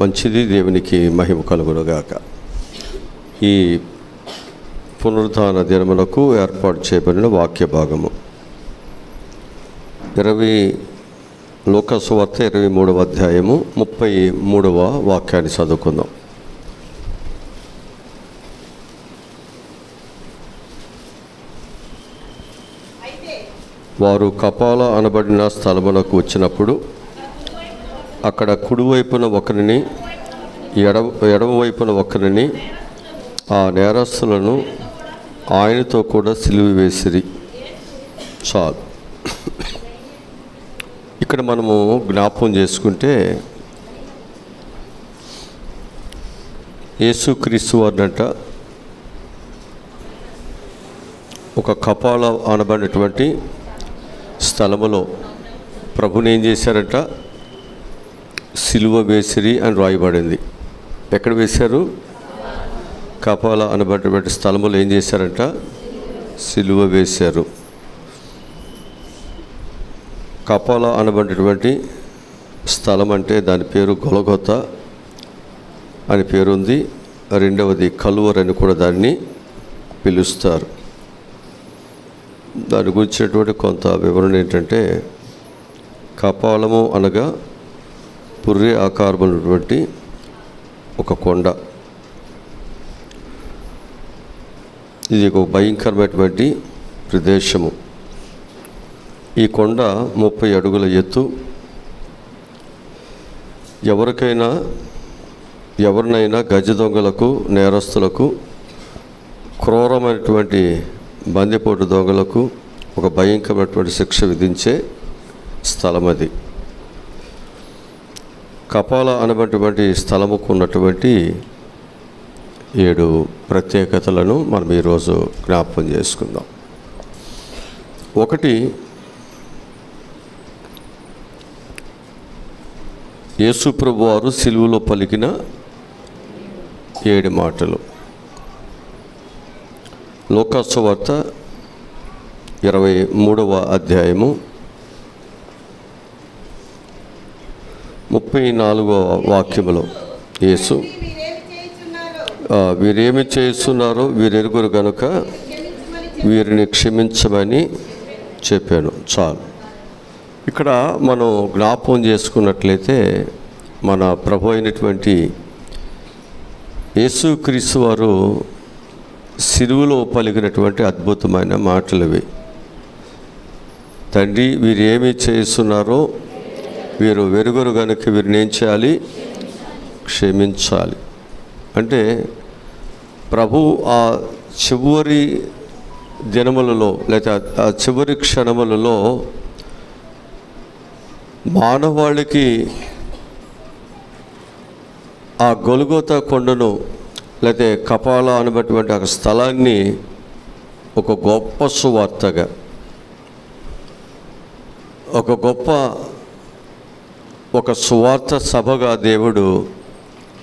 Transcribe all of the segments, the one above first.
మంచిది. దేవునికి మహిమ కలుగునుగాక. ఈ పునరుద్ధాన దినములకు ఏర్పాటు చేయబడిన వాక్య భాగము లూకా సువార్త 23వ అధ్యాయము 33వ వాక్యాన్ని చదువుకుందాం. వారు కపాల అనబడిన స్థలమునకు వచ్చినప్పుడు అక్కడ కుడివైపున ఒకరిని ఎడమవైపున ఒకరిని ఆ నేరస్తులను ఆయనతో కూడా సిలువ వేసిరి. చాలు. ఇక్కడ మనము జ్ఞాపకం చేసుకుంటే యేసుక్రీస్తు వారినంట ఒక కపాల అనబడినటువంటి స్థలములో ప్రభుని ఏం చేశారంట? సిలువ వేసిరి అని రాయబడింది. ఎక్కడ వేశారు? కపాల అనబడినటువంటి స్థలములో ఏం చేశారంట? సిలువ వేశారు. కపాల అనబడినటువంటి స్థలం అంటే దాని పేరు గొలగొతా అని పేరుంది. రెండవది కలువర్ అని కూడా దాన్ని పిలుస్తారు. దాని గురించినటువంటి కొంత వివరణ ఏంటంటే, కపాలము అనగా పుర్రె ఆకారమైనటువంటి ఒక కొండ. ఇది ఒక భయంకరమైనటువంటి ప్రదేశము. ఈ కొండ 30 అడుగుల ఎత్తు. ఎవరినైనా గజ దొంగలకు, నేరస్తులకు, క్రూరమైనటువంటి బందిపోటు దొంగలకు ఒక భయంకరమైనటువంటి శిక్ష విధించే స్థలం అది. కపాల అనబడినటువంటి స్థలముకు ఉన్నటువంటి 7 ప్రత్యేకతలను మనం ఈరోజు జ్ఞాపకం చేసుకుందాం. ఒకటి, యేసు ప్రభువు వారు సిలువలో పలికిన 7 మాటలు. లూకా సువార్త 23వ అధ్యాయము 34వ వాక్యములో యేసు వీరేమి చేస్తున్నారో వీరెరుగురు గనుక వీరిని క్షమించమని చెప్పాను. చాలు. ఇక్కడ మనం జ్ఞాపకం చేసుకున్నట్లయితే మన ప్రభు అయినటువంటి యేసుక్రీస్తు వారు సిలువలో పలికినటువంటి అద్భుతమైన మాటలు ఇవి. తండ్రి, వీరేమి చేస్తున్నారో వీరు వెరుగురు కనుక వీరిని ఏం చేయాలి? క్షమించాలి. అంటే ప్రభు ఆ చివరి దినములలో లేక ఆ చివరి క్షణములలో మానవాళికి ఆ గొల్గొతా కొండను లేకపోతే కపాల అనబడినటువంటి ఒక స్థలాన్ని ఒక గొప్ప సువార్తగా, ఒక సువార్త సభగా దేవుడు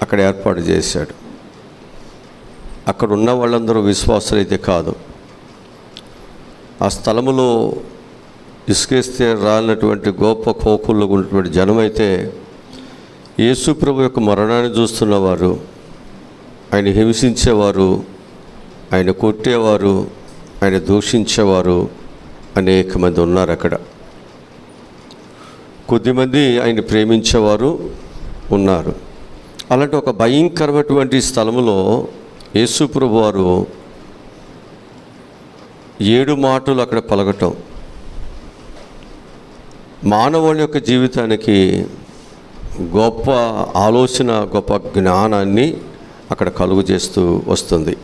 అక్కడ ఏర్పాటు చేశాడు. అక్కడ ఉన్న వాళ్ళందరూ విశ్వాసులైతే కాదు. ఆ స్థలములో ఇసుకేస్తే రాలినటువంటి గొప్ప కోకుల్లో ఉన్నటువంటి జనమైతే యేసు ప్రభు యొక్క మరణాన్ని చూస్తున్నవారు, ఆయన హింసించేవారు, ఆయన కొట్టేవారు, ఆయన దూషించేవారు అనేక మంది ఉన్నారు అక్కడ. కొద్దిమంది ఆయన ప్రేమించేవారు ఉన్నారు. అలాంటి ఒక భయంకరమైనటువంటి స్థలములో యేసు ప్రభు వారు 7 మాటలు అక్కడ పలకటం మానవుని యొక్క జీవితానికి గొప్ప ఆలోచన, గొప్ప జ్ఞానాన్ని అక్కడ కలుగు చేస్తూ వస్తుంది.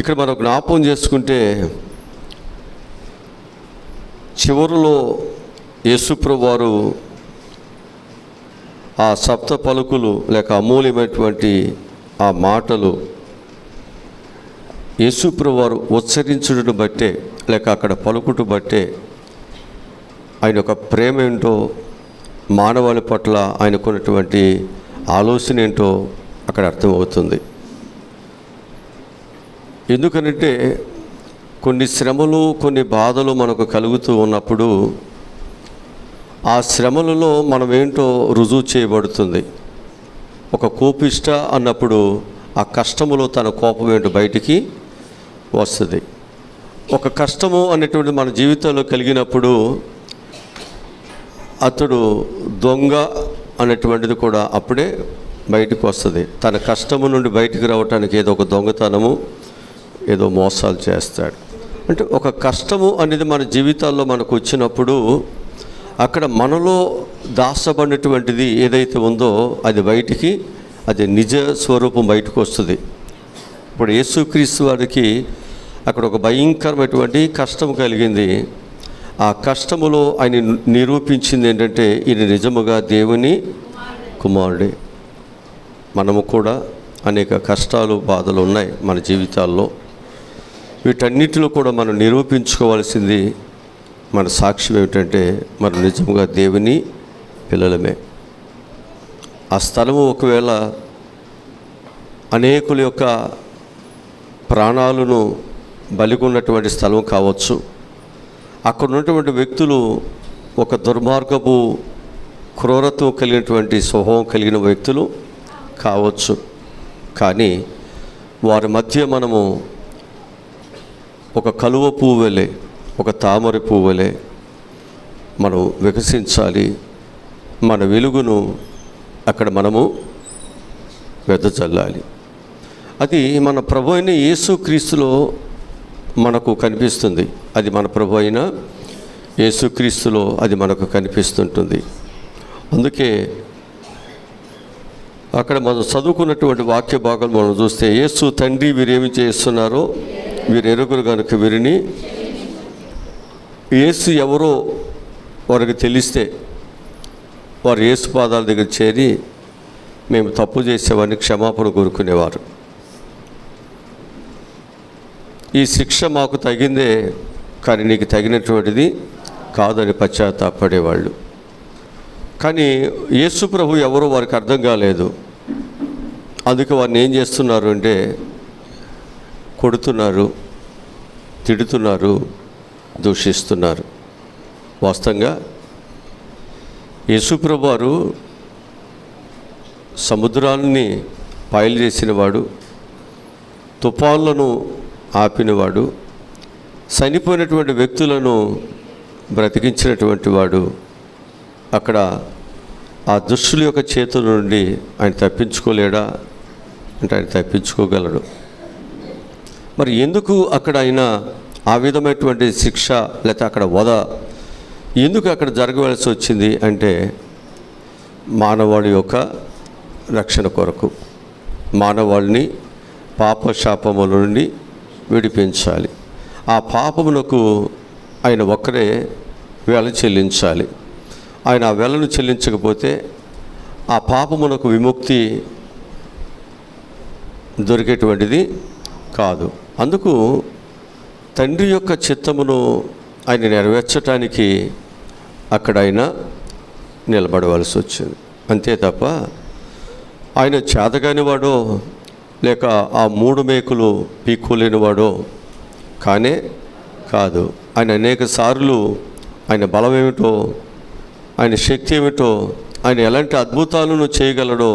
ఇక్కడ మనం జ్ఞాపకం చేసుకుంటే చివరిలో యేసుప్రభు వారు ఆ సప్త పలుకులు లేక అమూల్యమైనటువంటి ఆ మాటలు యేసుప్రభు వారు ఉచ్చరించుటను బట్టే లేక అక్కడ పలుకుట బట్టే ఆయన యొక్క ప్రేమ ఏంటో, మానవాళి పట్ల ఆయనకున్నటువంటి ఆలోచన ఏంటో అక్కడ అర్థమవుతుంది. ఎందుకనంటే కొన్ని శ్రమలు, కొన్ని బాధలు మనకు కలుగుతూ ఉన్నప్పుడు ఆ శ్రమలలో మనం ఏంటో రుజువు చేయబడుతుంది. ఒక కోపిష్ట అన్నప్పుడు ఆ కష్టములో తన కోపం ఏంటో బయటికి వస్తుంది. ఒక కష్టము అనేటువంటి మన జీవితంలో కలిగినప్పుడు అతడు దొంగ అనేటువంటిది కూడా అప్పుడే బయటకు వస్తుంది. తన కష్టము నుండి బయటికి రావటానికి ఏదో ఒక దొంగతనము, ఏదో మోసాలు చేస్తాడు. అంటే ఒక కష్టము అనేది మన జీవితాల్లో మనకు వచ్చినప్పుడు అక్కడ మనలో దాచబడినటువంటిది ఏదైతే ఉందో అది బయటికి, అది నిజ స్వరూపం బయటకు వస్తుంది. ఇప్పుడు యేసుక్రీస్తు వారికి అక్కడ ఒక భయంకరమైనటువంటి కష్టం కలిగింది. ఆ కష్టములో ఆయన నిరూపించింది ఏంటంటే ఇది నిజముగా దేవుని కుమారుడే. మనము కూడా అనేక కష్టాలు, బాధలు ఉన్నాయి మన జీవితాల్లో. వీటన్నిటిలో కూడా మనం నిరూపించుకోవాల్సింది మన సాక్ష్యం ఏమిటంటే మనం నిజంగా దేవుని పిల్లలమే. ఆ స్థలము ఒకవేళ అనేకుల యొక్క ప్రాణాలను బలిగొన్నటువంటి స్థలం కావచ్చు. అక్కడ ఉన్నటువంటి వ్యక్తులు ఒక దుర్మార్గపు క్రూరత్వం కలిగినటువంటి స్వభావం కలిగిన వ్యక్తులు కావచ్చు. కానీ వారి మధ్య మనము ఒక కలువ పువ్వు వలె, ఒక తామర పువ్వు వలె మనం వికసించాలి. మన వెలుగును అక్కడ మనము వెదజల్లాలి. అది మన ప్రభు అయిన యేసుక్రీస్తులో మనకు కనిపిస్తుంది. అది మన ప్రభు అయిన యేసుక్రీస్తులో అది మనకు కనిపిస్తుంటుంది. అందుకే అక్కడ మనం చదువుకున్నటువంటి వాక్య భాగాలు మనం చూస్తే, యేసు తండ్రి వీరేమి చేస్తున్నారో వీరు ఎరుగురు కనుక వీరిని, యేసు ఎవరో వారికి తెలిస్తే వారు యేసు పాదాల దగ్గర చేరి మేము తప్పు చేసేవాడిని క్షమాపణ కోరుకునేవారు. ఈ శిక్ష మాకు తగిందే కానీ నీకు తగినటువంటిది కాదని పశ్చాత్తాపడేవాళ్ళు. కానీ యేసు ప్రభు ఎవరో వారికి అర్థం కాలేదు. అందుకే వారిని ఏం చేస్తున్నారు అంటే కొడుతున్నారు, తిడుతున్నారు, దూషిస్తున్నారు. వాస్తవంగా యేసు ప్రభు వారు సముద్రాన్ని పాయలు చేసినవాడు, తుఫాన్లను ఆపినవాడు, చనిపోయినటువంటి వ్యక్తులను బ్రతికించినటువంటి వాడు. అక్కడ ఆ దుష్టుల యొక్క చేతుల నుండి ఆయన తప్పించుకోలేడా అంటే ఆయన తప్పించుకోగలడు. మరి ఎందుకు అక్కడ ఆయన ఆ విధమైనటువంటి శిక్ష లేకపోతే అక్కడ వధ ఎందుకు అక్కడ జరగవలసి వచ్చింది అంటే మానవాళి యొక్క రక్షణ కొరకు, మానవాళిని పాపశాపముల నుండి విడిపించాలి. ఆ పాపమునకు ఆయన ఒక్కరే వెల చెల్లించాలి. ఆయన ఆ వెలను చెల్లించకపోతే ఆ పాపమునకు విముక్తి దొరికేటువంటిది కాదు. అందుకు తండ్రి యొక్క చిత్తమును ఆయన నెరవేర్చడానికి అక్కడ ఆయన నిలబడవలసి వచ్చింది. అంతే తప్ప ఆయన చేతగానివాడో లేక ఆ 3 మేకులు పీక్కోలేనివాడో కానే కాదు. ఆయన అనేక సార్లు ఆయన బలం ఏమిటో, ఆయన శక్తి ఏమిటో, ఆయన ఎలాంటి అద్భుతాలను చేయగలడో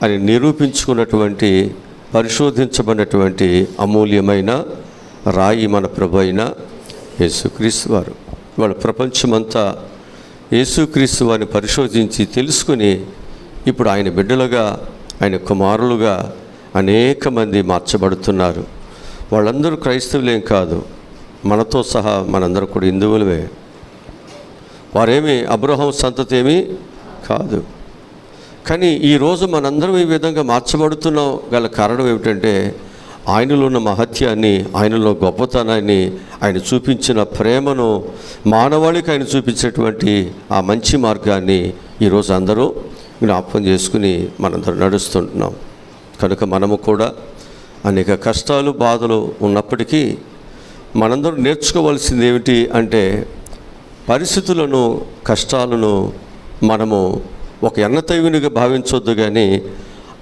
అని నిరూపించుకున్నటువంటి, పరిశోధించబడినటువంటి అమూల్యమైన రాయి మన ప్రభు అయిన యేసుక్రీస్తు వారు. వాళ్ళ ప్రపంచమంతా యేసుక్రీస్తు వారిని పరిశోధించి తెలుసుకుని ఇప్పుడు ఆయన బిడ్డలుగా, ఆయన కుమారులుగా అనేక మంది మార్చబడుతున్నారు. వాళ్ళందరూ క్రైస్తవులేం కాదు, మనతో సహా మనందరూ కూడా హిందువులమే. వారేమి అబ్రహాం సంతతి ఏమీ కాదు. కానీ ఈరోజు మనందరం ఈ విధంగా మార్చబడుతున్నాం గల కారణం ఏమిటంటే ఆయనలో ఉన్న మహత్యాన్ని, ఆయనలో గొప్పతనాన్ని, ఆయన చూపించిన ప్రేమను, మానవాళికి ఆయన చూపించినటువంటి ఆ మంచి మార్గాన్ని ఈరోజు అందరూ జ్ఞాపకం చేసుకుని మనందరూ నడుస్తుంటున్నాం. కనుక మనము కూడా అనేక కష్టాలు, బాధలు ఉన్నప్పటికీ మనందరూ నేర్చుకోవాల్సింది ఏమిటి అంటే పరిస్థితులను, కష్టాలను మనము ఒక ఎన్నతైవునిగా భావించొద్దు. కానీ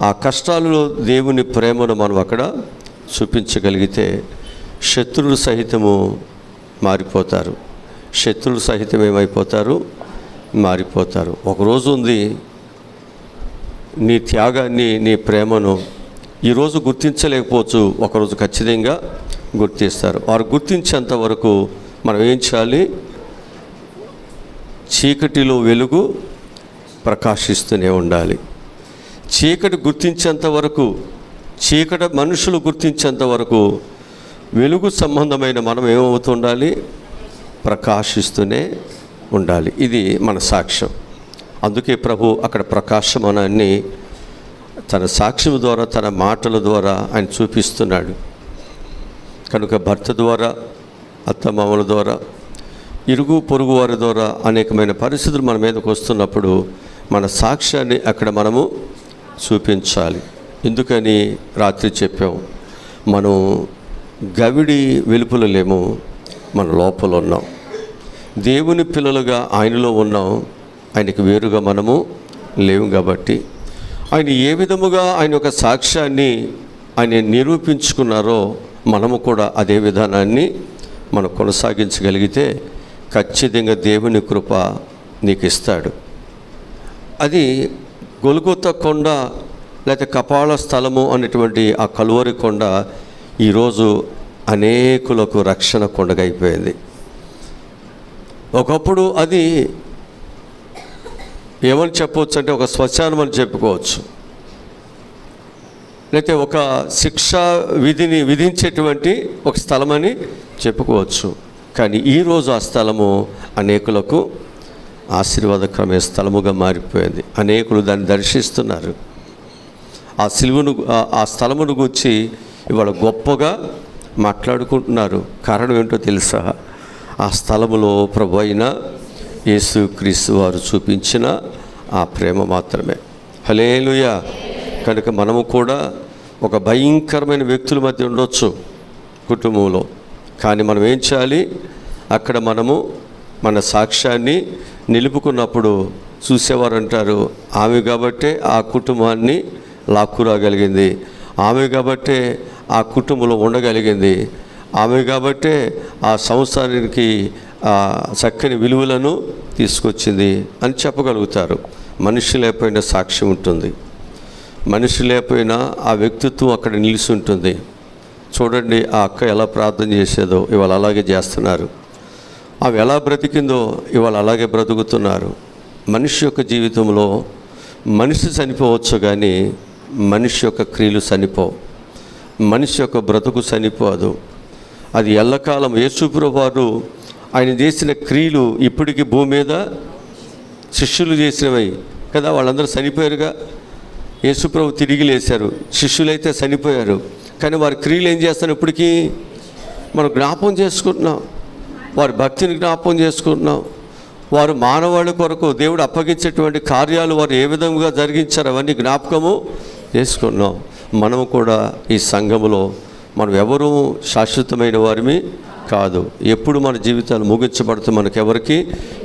ఆ కష్టాలలో దేవుని ప్రేమను మనం అక్కడ చూపించగలిగితే శత్రువులు సహితము మారిపోతారు. శత్రువులు సహితం ఏమైపోతారు? మారిపోతారు. ఒకరోజు ఉంది, నీ త్యాగాన్ని, నీ ప్రేమను ఈరోజు గుర్తించలేకపోవచ్చు, ఒకరోజు ఖచ్చితంగా గుర్తిస్తారు. వారు గుర్తించేంత వరకు మనం ఏం చేయాలి? చీకటిలో వెలుగు ప్రకాశిస్తూనే ఉండాలి. చీకటి గుర్తించేంత వరకు, చీకటి మనుషులు గుర్తించేంత వరకు వెలుగు సంబంధమైన మనం ఏమవుతుండాలి? ప్రకాశిస్తూనే ఉండాలి. ఇది మన సాక్ష్యం. అందుకే ప్రభు అక్కడ ప్రకాశమానాన్ని తన సాక్ష్యం ద్వారా, తన మాటల ద్వారా ఆయన చూపిస్తున్నాడు. కనుక భర్త ద్వారా, అత్తమామల ద్వారా, ఇరుగు పొరుగు వారి ద్వారా అనేకమైన పరిస్థితులు మన మీదకు వస్తున్నప్పుడు మన సాక్ష్యాన్ని అక్కడ మనము చూపించాలి. ఎందుకని రాత్రి చెప్పాం, మనం గవిడి వెలుపల లేము, మన లోపల ఉన్నాం. దేవుని పిల్లలుగా ఆయనలో ఉన్నాం, ఆయనకి వేరుగా మనము లేవు. కాబట్టి ఆయన ఏ విధముగా ఆయన యొక్క సాక్ష్యాన్ని ఆయన నిరూపించుకున్నారో మనము కూడా అదే విధానాన్ని మనం కొనసాగించగలిగితే ఖచ్చితంగా దేవుని కృప నీకు ఇస్తాడు. అది గొల్గొతా కొండ లేకపోతే కపాల స్థలము అనేటువంటి ఆ కలువరి కొండ ఈరోజు అనేకులకు రక్షణ కొండగా అయిపోయింది. ఒకప్పుడు అది ఏమని చెప్పవచ్చు అంటే ఒక శ్మశానం అని చెప్పుకోవచ్చు, లేకపోతే ఒక శిక్షా విధిని విధించేటువంటి ఒక స్థలమని చెప్పుకోవచ్చు. కానీ ఈరోజు ఆ స్థలము అనేకులకు ఆశీర్వాదకరమైన స్థలముగా మారిపోయింది. అనేకులు దాన్ని దర్శిస్తున్నారు. ఆ సిలువను, ఆ స్థలమును గురించి ఇవాళ గొప్పగా మాట్లాడుకుంటున్నారు. కారణం ఏంటో తెలుసా? ఆ స్థలములో ప్రభు అయిన యేసుక్రీస్తు వారు చూపించిన ఆ ప్రేమ మాత్రమే. హల్లెలూయా. కనుక మనము కూడా ఒక భయంకరమైన వ్యక్తుల మధ్య ఉండొచ్చు కుటుంబంలో, కానీ మనం ఏం చేయాలి? అక్కడ మనము మన సాక్ష్యాన్ని నిలుపుకున్నప్పుడు చూసేవారు అంటారు, ఆమె కాబట్టే ఆ కుటుంబాన్ని లాక్కురాగలిగింది, ఆమె కాబట్టే ఆ కుటుంబంలో ఉండగలిగింది, ఆమె కాబట్టే ఆ సంసారానికి చక్కని విలువలను తీసుకొచ్చింది అని చెప్పగలుగుతారు. మనిషి లేకపోయినా సాక్ష్యం ఉంటుంది, మనిషి లేకపోయినా ఆ వ్యక్తిత్వం అక్కడ నిలిచి ఉంటుంది. చూడండి, ఆ అక్క ఎలా ప్రార్థన చేసేదో ఇవాళ అలాగే చేస్తున్నారు, ఆమె ఎలా బ్రతికిందో ఇవాళ అలాగే బ్రతుకుతున్నారు. మనిషి యొక్క జీవితంలో మనిషి చనిపోవచ్చు, కానీ మనిషి యొక్క క్రియలు చనిపోవు, మనిషి యొక్క బ్రతుకు చనిపోదు. అది ఎల్లకాలం. యేసుప్రభువు వారు ఆయన చేసిన క్రియలు ఇప్పటికీ భూమి మీద శిష్యులు చేసినవి కదా, వాళ్ళందరూ చనిపోయారుగా. యేసుప్రభు తిరిగి లేశారు, శిష్యులైతే చనిపోయారు, కానీ వారి క్రియలు ఏం చేస్తారు? ఇప్పటికీ మనం జ్ఞాపకం చేసుకుంటున్నాం, వారి భక్తిని జ్ఞాపకం చేసుకుంటున్నాం. వారు మానవాళి కొరకు దేవుడు అప్పగించేటువంటి కార్యాలు వారు ఏ విధంగా జరిగించారు అవన్నీ జ్ఞాపకము చేసుకున్నాం. మనము కూడా ఈ సంఘములో మనం ఎవరూ శాశ్వతమైన వారిమి కాదు. ఎప్పుడు మన జీవితాలు ముగించబడుతూ మనకెవరికి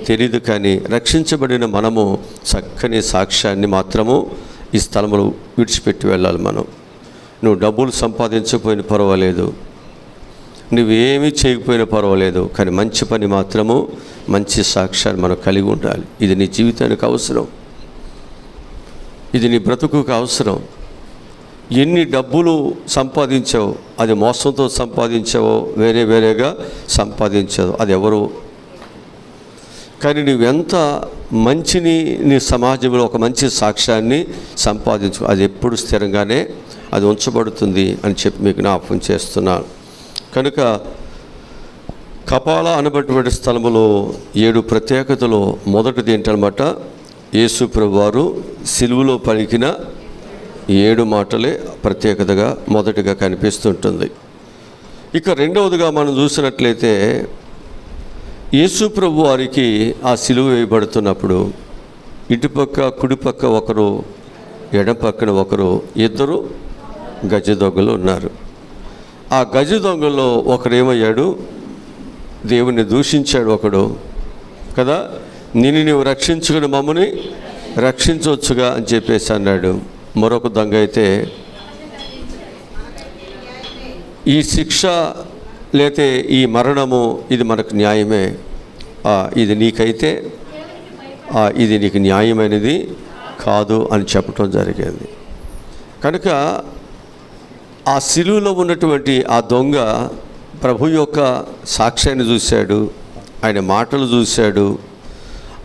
తెలియదు, కానీ రక్షించబడిన మనము చక్కని సాక్ష్యాన్ని మాత్రము ఈ స్థలంలో విడిచిపెట్టి వెళ్ళాలి. మనం నువ్వు డబ్బులు సంపాదించకపోయినా పర్వాలేదు, నువ్వేమీ చేయకపోయినా పర్వాలేదు, కానీ మంచి పని మాత్రము, మంచి సాక్ష్యాన్ని మనం కలిగి ఉండాలి. ఇది నీ జీవితానికి అవసరం, ఇది నీ బ్రతుకుకు అవసరం. ఎన్ని డబ్బులు సంపాదించావో, అది మోసంతో సంపాదించావో, వేరేగా సంపాదించావో, అది ఎవరు, కానీ నువ్వెంత మంచిని నీ సమాజంలో ఒక మంచి సాక్ష్యాన్ని సంపాదించు, అది ఎప్పుడు స్థిరంగానే అది ఉంచబడుతుంది అని చెప్పి మీకు జ్ఞాపకం చేస్తున్నాను. కనుక కపాల అనబడినటువంటి స్థలములో 7 ప్రత్యేకతలో మొదటిది ఏంటన్నమాట, యేసుప్రభు వారు సిలువలో పలికిన 7 మాటలే ప్రత్యేకతగా మొదటిగా కనిపిస్తుంటుంది. ఇక రెండవదిగా మనం చూసినట్లయితే యేసుప్రభు వారికి ఆ సిలువ వేయబడుతున్నప్పుడు ఇటుపక్క కుడిపక్క ఒకరు, ఎడం పక్కన ఒకరు, 2 గజ దొంగలు ఉన్నారు. ఆ గజ దొంగల్లో ఒకరేమయ్యాడు? దేవుని దూషించాడు ఒకడు కదా, నీవు రక్షించుకుని మమ్మల్ని రక్షించవచ్చుగా అని చెప్పేసి అన్నాడు. మరొక దొంగ అయితే ఈ శిక్ష లేతే ఈ మరణము ఇది మనకు న్యాయమే, ఇది నీకైతే ఇది నీకు న్యాయమైనది కాదు అని చెప్పటం జరిగింది. కనుక ఆ సిలువలో ఉన్నటువంటి ఆ దొంగ ప్రభు యొక్క సాక్ష్యాన్ని చూశాడు, ఆయన మాటలు చూశాడు,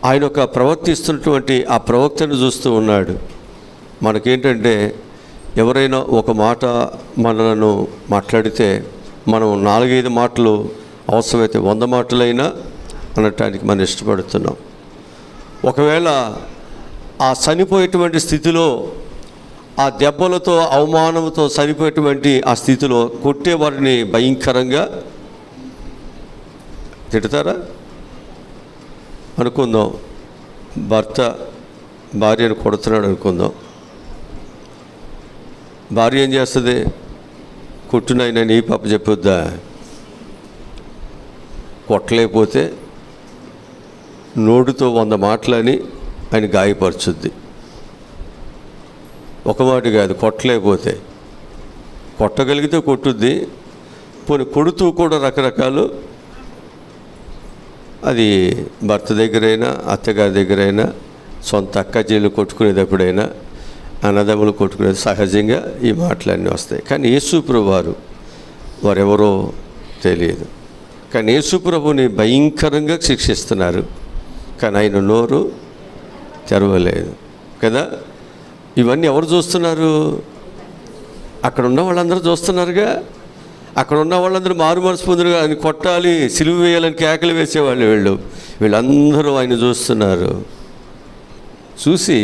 ఆయన యొక్క ప్రవర్తిస్తున్నటువంటి ఆ ప్రవక్తను చూస్తూ ఉన్నాడు. మనకేంటంటే ఎవరైనా ఒక మాట మనలను మాట్లాడితే మనం 4-5 మాటలు, అవసరమైతే 100 మాటలైనా అనటానికి మనం ఇష్టపడుతున్నాం. ఒకవేళ ఆ చనిపోయేటువంటి స్థితిలో, ఆ దెబ్బలతో అవమానంతో చనిపోయేటువంటి ఆ స్థితిలో కొట్టేవారిని భయంకరంగా తిడతారా? అనుకుందాం, భర్త భార్యను కొడుతున్నాడు అనుకుందాం. భార్య ఏం చేస్తుంది? కొట్టునైనా నీ పాప చెప్పొద్దా? కొట్టలేకపోతే నోటితో 100 మాటలని ఆయన గాయపరచుద్ది. ఒక మాట కాదు, కొట్టలేకపోతే. కొట్టగలిగితే కొట్టుద్ది, పోనీ కొడుతూ కూడా రకరకాలు. అది భర్త దగ్గరైనా, అత్తగారి దగ్గరైనా, సొంత అక్క చెల్లి కొట్టుకునేటప్పుడైనా, అన్నదమ్ములు కొట్టుకునేది సహజంగా ఈ మాటలన్నీ వస్తాయి. కానీ యేసుప్రభు వారెవరో తెలియదు. కానీ యేసుప్రభుని భయంకరంగా శిక్షిస్తున్నారు, కానీ ఆయన నోరు తెరవలేదు కదా. ఇవన్నీ ఎవరు చూస్తున్నారు? అక్కడ ఉన్న వాళ్ళందరూ చూస్తున్నారుగా. అక్కడ ఉన్న వాళ్ళందరూ మారు మనసు పొందురుగా, ఆయన కొట్టాలి, సిలువ వేయాలని కేకలు వేసేవాళ్ళు. వీళ్ళందరూ ఆయన చూస్తున్నారు. చూసి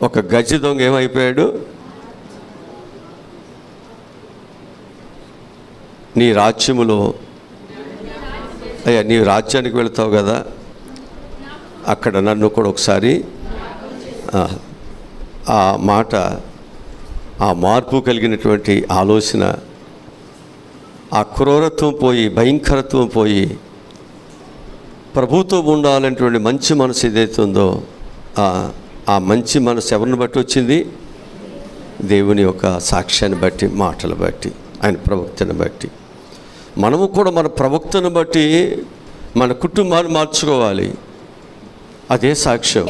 ఒక గజ్జి దొంగ ఏమైపోయాడు? నీ రాజ్యములో, అయ్యా నీ రాజ్యానికి వెళతావు కదా, అక్కడ నన్ను కూడా ఒకసారి ఆ మాట, ఆ మార్పు కలిగినటువంటి ఆలోచన, ఆ క్రూరత్వం పోయి, భయంకరత్వం పోయి, ప్రభుతో ఉండాలనేటువంటి మంచి మనసు ఏదైతే ఉందో, ఆ మంచి మనసు ఎవరిని బట్టి వచ్చింది? దేవుని యొక్క సాక్ష్యాన్ని బట్టి, మాటలు బట్టి, ఆయన ప్రవక్తను బట్టి. మనము కూడా మన ప్రవక్తను బట్టి మన కుటుంబాన్ని మార్చుకోవాలి. అదే సాక్ష్యం,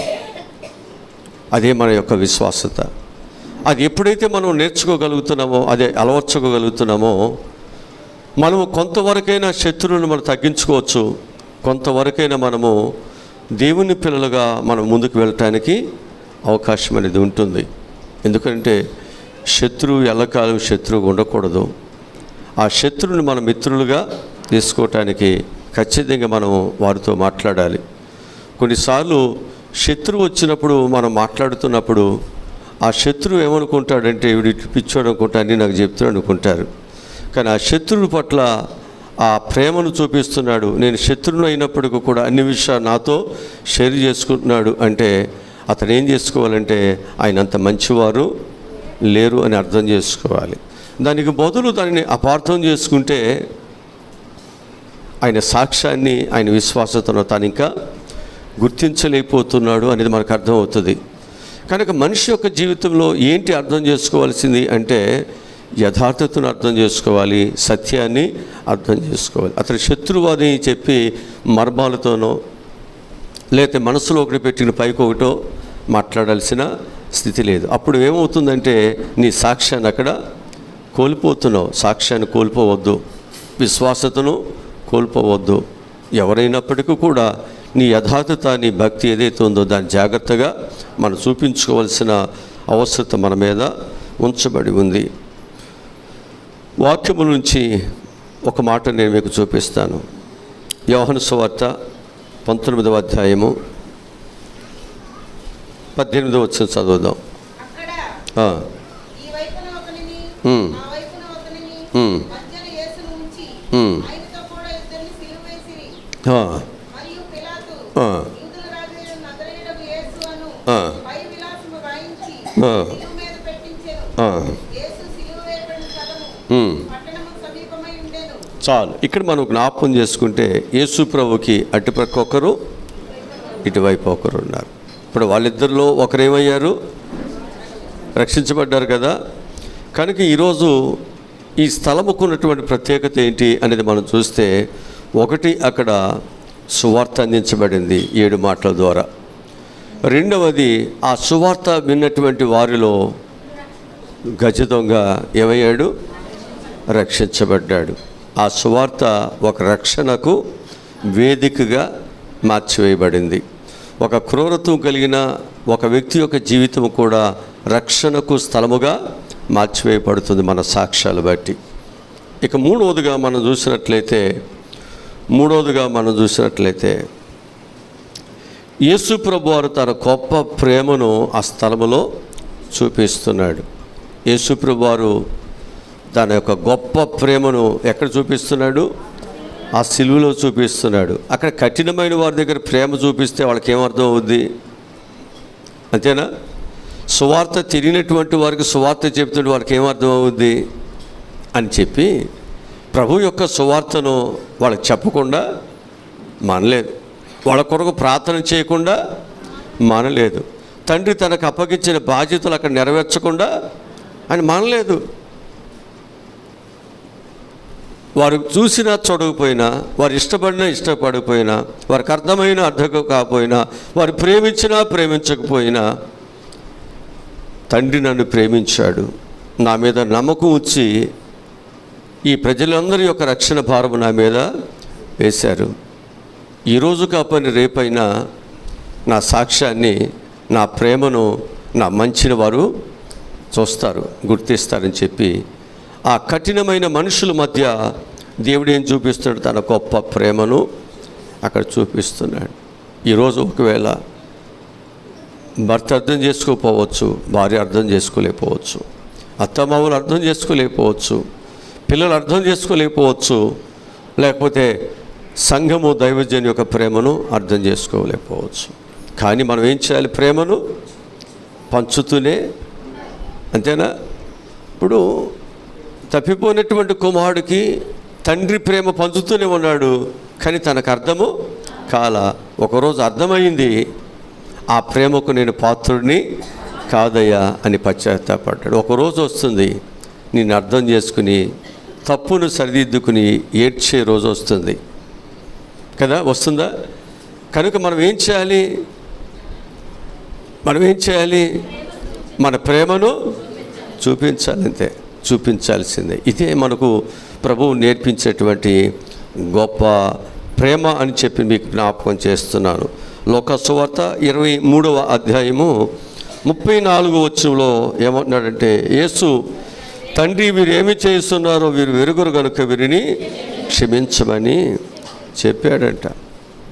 అదే మన యొక్క విశ్వాసత. అది ఎప్పుడైతే మనం నేర్చుకోగలుగుతున్నామో, అదే అలవర్చుకోగలుగుతున్నామో, మనము కొంతవరకైనా శత్రువులను మనం తగ్గించుకోవచ్చు. కొంతవరకైనా మనము దేవుని పిల్లలుగా మనం ముందుకు వెళ్ళటానికి అవకాశం అనేది ఉంటుంది. ఎందుకంటే శత్రువు ఎల్లకాలం శత్రువుగా ఉండకూడదు. ఆ శత్రువుని మన మిత్రులుగా తీసుకోవటానికి ఖచ్చితంగా మనం వారితో మాట్లాడాలి. కొన్నిసార్లు శత్రువు వచ్చినప్పుడు మనం మాట్లాడుతున్నప్పుడు ఆ శత్రువు ఏమనుకుంటాడంటే, వీడు పిచ్చోడు అనుకుంటా, అన్నీ నాకు చెప్తున్నాడు అనుకుంటారు. కానీ ఆ శత్రువు పట్ల ఆ ప్రేమను చూపిస్తున్నాడు. నేను శత్రువును అయినప్పటికీ కూడా అన్ని విషయాలు నాతో షేర్ చేసుకుంటున్నాడు అంటే అతను ఏం చేసుకోవాలంటే, ఆయన అంత మంచివారు లేరు అని అర్థం చేసుకోవాలి. దానికి బదులు దానిని అపార్థం చేసుకుంటే ఆయన సాక్ష్యాన్ని, ఆయన విశ్వాసతను తాను ఇంకా గుర్తించలేకపోతున్నాడు అనేది మనకు అర్థమవుతుంది. కనుక మనిషి యొక్క జీవితంలో ఏంటి అర్థం చేసుకోవాల్సింది అంటే, యథార్థతను అర్థం చేసుకోవాలి, సత్యాన్ని అర్థం చేసుకోవాలి. అతని శత్రువు అని చెప్పి మర్మాలతోనో లేకపోతే మనసులో ఒకటి పెట్టిన పైకి ఒకటో మాట్లాడాల్సిన స్థితి లేదు. అప్పుడు ఏమవుతుందంటే, నీ సాక్ష్యాన్ని అక్కడ కోల్పోతున్నావు. సాక్ష్యాన్ని కోల్పోవద్దు, విశ్వాసతను కోల్పోవద్దు. ఎవరైనప్పటికీ కూడా నీ యథార్థత, నీ భక్తి ఏదైతే ఉందో దాన్ని జాగ్రత్తగా మనం చూపించుకోవాల్సిన అవసరం మన మీద ఉంచబడి ఉంది. వాక్యముల నుంచి ఒక మాట నేను మీకు చూపిస్తాను. యోహాను సువార్త 19వ అధ్యాయము 18వ వచనం చదువుదాం. చాలు. ఇక్కడ మనం జ్ఞాపకం చేసుకుంటే యేసు ప్రభుకి అటుపక్క ఒకరు, ఇటువైపు ఒకరు ఉన్నారు. ఇప్పుడు వాళ్ళిద్దరిలో ఒకరేమయ్యారు? రక్షించబడ్డారు కదా. కనుక ఈరోజు ఈ స్థలముకున్నటువంటి ప్రత్యేకత ఏంటి అనేది మనం చూస్తే, ఒకటి, అక్కడ సువార్త అందించబడింది 7 మాటల ద్వారా. రెండవది, ఆ సువార్త విన్నటువంటి వారిలో గజ దొంగ ఏమయ్యాడు? రక్షించబడ్డాడు. ఆ సువార్త ఒక రక్షణకు వేదికగా మార్చివేయబడింది. ఒక క్రూరత్వం కలిగిన ఒక వ్యక్తి యొక్క జీవితం కూడా రక్షణకు స్థలముగా మార్చివేయబడుతుంది మన సాక్ష్యాలు బట్టి. ఇక మూడవదిగా మనం చూసినట్లయితే యేసు ప్రభు వారు తన గొప్ప ప్రేమను ఆ స్థలములో చూపిస్తున్నాడు. యేసు ప్రభు వారు తన యొక్క గొప్ప ప్రేమను ఎక్కడ చూపిస్తున్నాడు? ఆ సిలువలో చూపిస్తున్నాడు. అక్కడ కఠినమైన వారి దగ్గర ప్రేమ చూపిస్తే వాళ్ళకి ఏమర్థం అవుద్ది? అంతేనా? సువార్త తిరిగినటువంటి వారికి సువార్త చెబుతుంటే వారికి ఏమర్థం అవుద్ది అని చెప్పి ప్రభు యొక్క సువార్తను వాళ్ళకి చెప్పకుండా మానలేదు. వాళ్ళ కొరకు ప్రార్థన చేయకుండా మానలేదు. తండ్రి తనకు అప్పగించిన బాధ్యతలు అక్కడ నెరవేర్చకుండా ఆయన మానలేదు. వారు చూసినా చూడకపోయినా, వారు ఇష్టపడకపోయినా, వారికి అర్థమైనా అర్థం కాకపోయినా, వారు ప్రేమించినా ప్రేమించకపోయినా, తండ్రి నన్ను ప్రేమించాడు, నా మీద నమ్మకం ఉంచి ఈ ప్రజలందరి యొక్క రక్షణ భారము నా మీద వేశారు. ఈరోజు కాపని రేపైనా నా సాక్ష్యాన్ని, నా ప్రేమను, నా మంచిని వారు చూస్తారు, గుర్తిస్తారని చెప్పి ఆ కఠినమైన మనుషుల మధ్య దేవుడు ఏం చూపిస్తున్నాడు? తన గొప్ప ప్రేమను అక్కడ చూపిస్తున్నాడు. ఈరోజు ఒకవేళ భర్త అర్థం చేసుకోకపోవచ్చు, భార్య అర్థం చేసుకోలేకపోవచ్చు, అత్తమామలు అర్థం చేసుకోలేకపోవచ్చు, పిల్లలు అర్థం చేసుకోలేకపోవచ్చు, లేకపోతే సంఘము దైవజన్ యొక్క ప్రేమను అర్థం చేసుకోలేకపోవచ్చు. కానీ మనం ఏం చేయాలి? ప్రేమను పంచుతూనే, అంతేనా? ఇప్పుడు తప్పిపోయినటువంటి కుమారుడికి తండ్రి ప్రేమ పంచుతూనే ఉన్నాడు, కానీ తనకు అర్థము కాల. ఒకరోజు అర్థమైంది, ఆ ప్రేమకు నేను పాత్రుడిని కాదయ్యా అని పశ్చాత్తాపడ్డాడు. ఒకరోజు వస్తుంది, నేను అర్థం చేసుకుని తప్పును సరిదిద్దుకుని ఏడ్చే రోజు వస్తుంది కదా, వస్తుందా? కనుక మనం ఏం చేయాలి? మన ప్రేమను చూపించాల్సిందే. ఇదే మనకు ప్రభువు నేర్పించేటువంటి గొప్ప ప్రేమ అని చెప్పి మీకు జ్ఞాపకం చేస్తున్నాను. లోక సువార్త 23వ అధ్యాయము 34వ వచనంలో ఏమంటున్నాడంటే, యేసు, తండ్రి వీరు ఏమి చేస్తున్నారో వీరు వెరుగురు కనుక వీరిని క్షమించమని చెప్పాడంట.